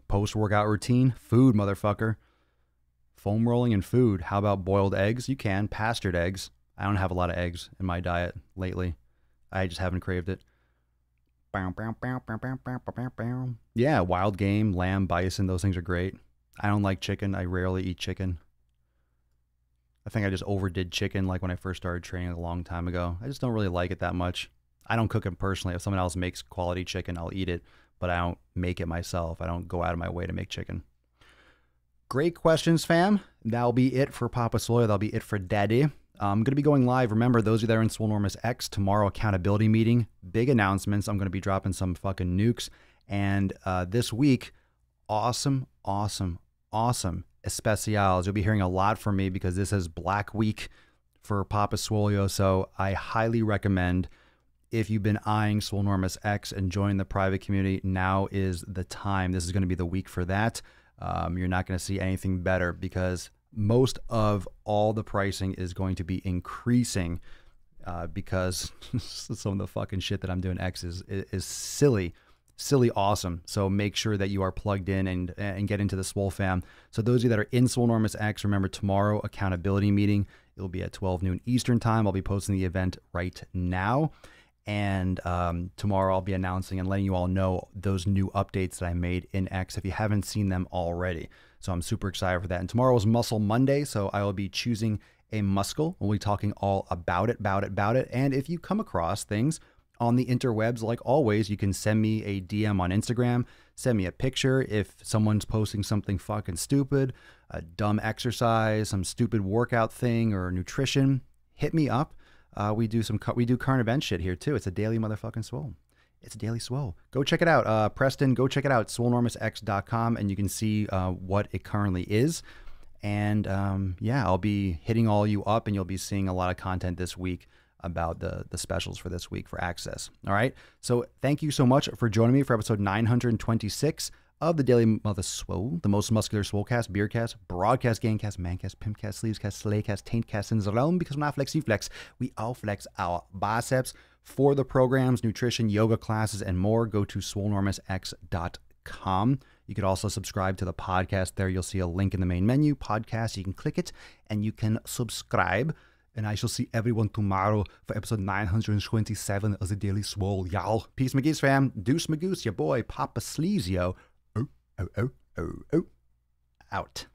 Post-workout routine? Food, motherfucker. Foam rolling and food. How about boiled eggs? You can. Pastured eggs. I don't have a lot of eggs in my diet lately. I just haven't craved it. Yeah, wild game, lamb, bison, those things are great. I don't like chicken. I rarely eat chicken. I think I just overdid chicken like when I first started training a long time ago. I just don't really like it that much. I don't cook it personally. If someone else makes quality chicken, I'll eat it, but I don't make it myself. I don't go out of my way to make chicken. Great questions, fam. That'll be it for Papa Swole. That'll be it for Daddy. I'm going to be going live. Remember, those of you that are in Swolenormous X, tomorrow accountability meeting, big announcements. I'm going to be dropping some fucking nukes. And this week, awesome especials. You'll be hearing a lot from me because this is Black Week for Papa Swolio. So I highly recommend if you've been eyeing Swolenormous X and joining the private community, now is the time. This is going to be the week for that. You're not going to see anything better because most of all the pricing is going to be increasing because some of the fucking shit that I'm doing X is silly awesome. So make sure that you are plugged in and get into the Swole fam. So those of you that are in Swolenormous X, remember tomorrow accountability meeting. It'll be at 12 noon Eastern time. I'll be posting the event right now. And tomorrow I'll be announcing and letting you all know those new updates that I made in X if you haven't seen them already. So I'm super excited for that. And tomorrow is Muscle Monday, so I will be choosing a muscle. We'll be talking all about it. And if you come across things on the interwebs, like always, you can send me a DM on Instagram, send me a picture if someone's posting something fucking stupid, a dumb exercise, some stupid workout thing or nutrition, hit me up. We do current event shit here too. It's a daily motherfucking Swole. It's a daily Swole. Go check it out. Preston, go check it out. Swolenormousx.com, and you can see what it currently is. And yeah, I'll be hitting all you up, and you'll be seeing a lot of content this week about the specials for this week for access. All right. So thank you so much for joining me for episode 926 of the Daily Mother Swole, the most muscular Swolecast, Beercast, Broadcast, Gamecast, Mancast, Pimpcast, Sleevescast, Slaycast, Taintcast, and Zalone, because when I flex, you flex. We all flex our biceps. For the programs, nutrition, yoga classes, and more, go to swolenormousx.com. You could also subscribe to the podcast there. You'll see a link in the main menu, podcast. You can click it and you can subscribe. And I shall see everyone tomorrow for episode 927 of the Daily Swole, y'all. Peace, McGee's fam. Deuce Magoose, your boy, Papa Sleaze, yo. Out.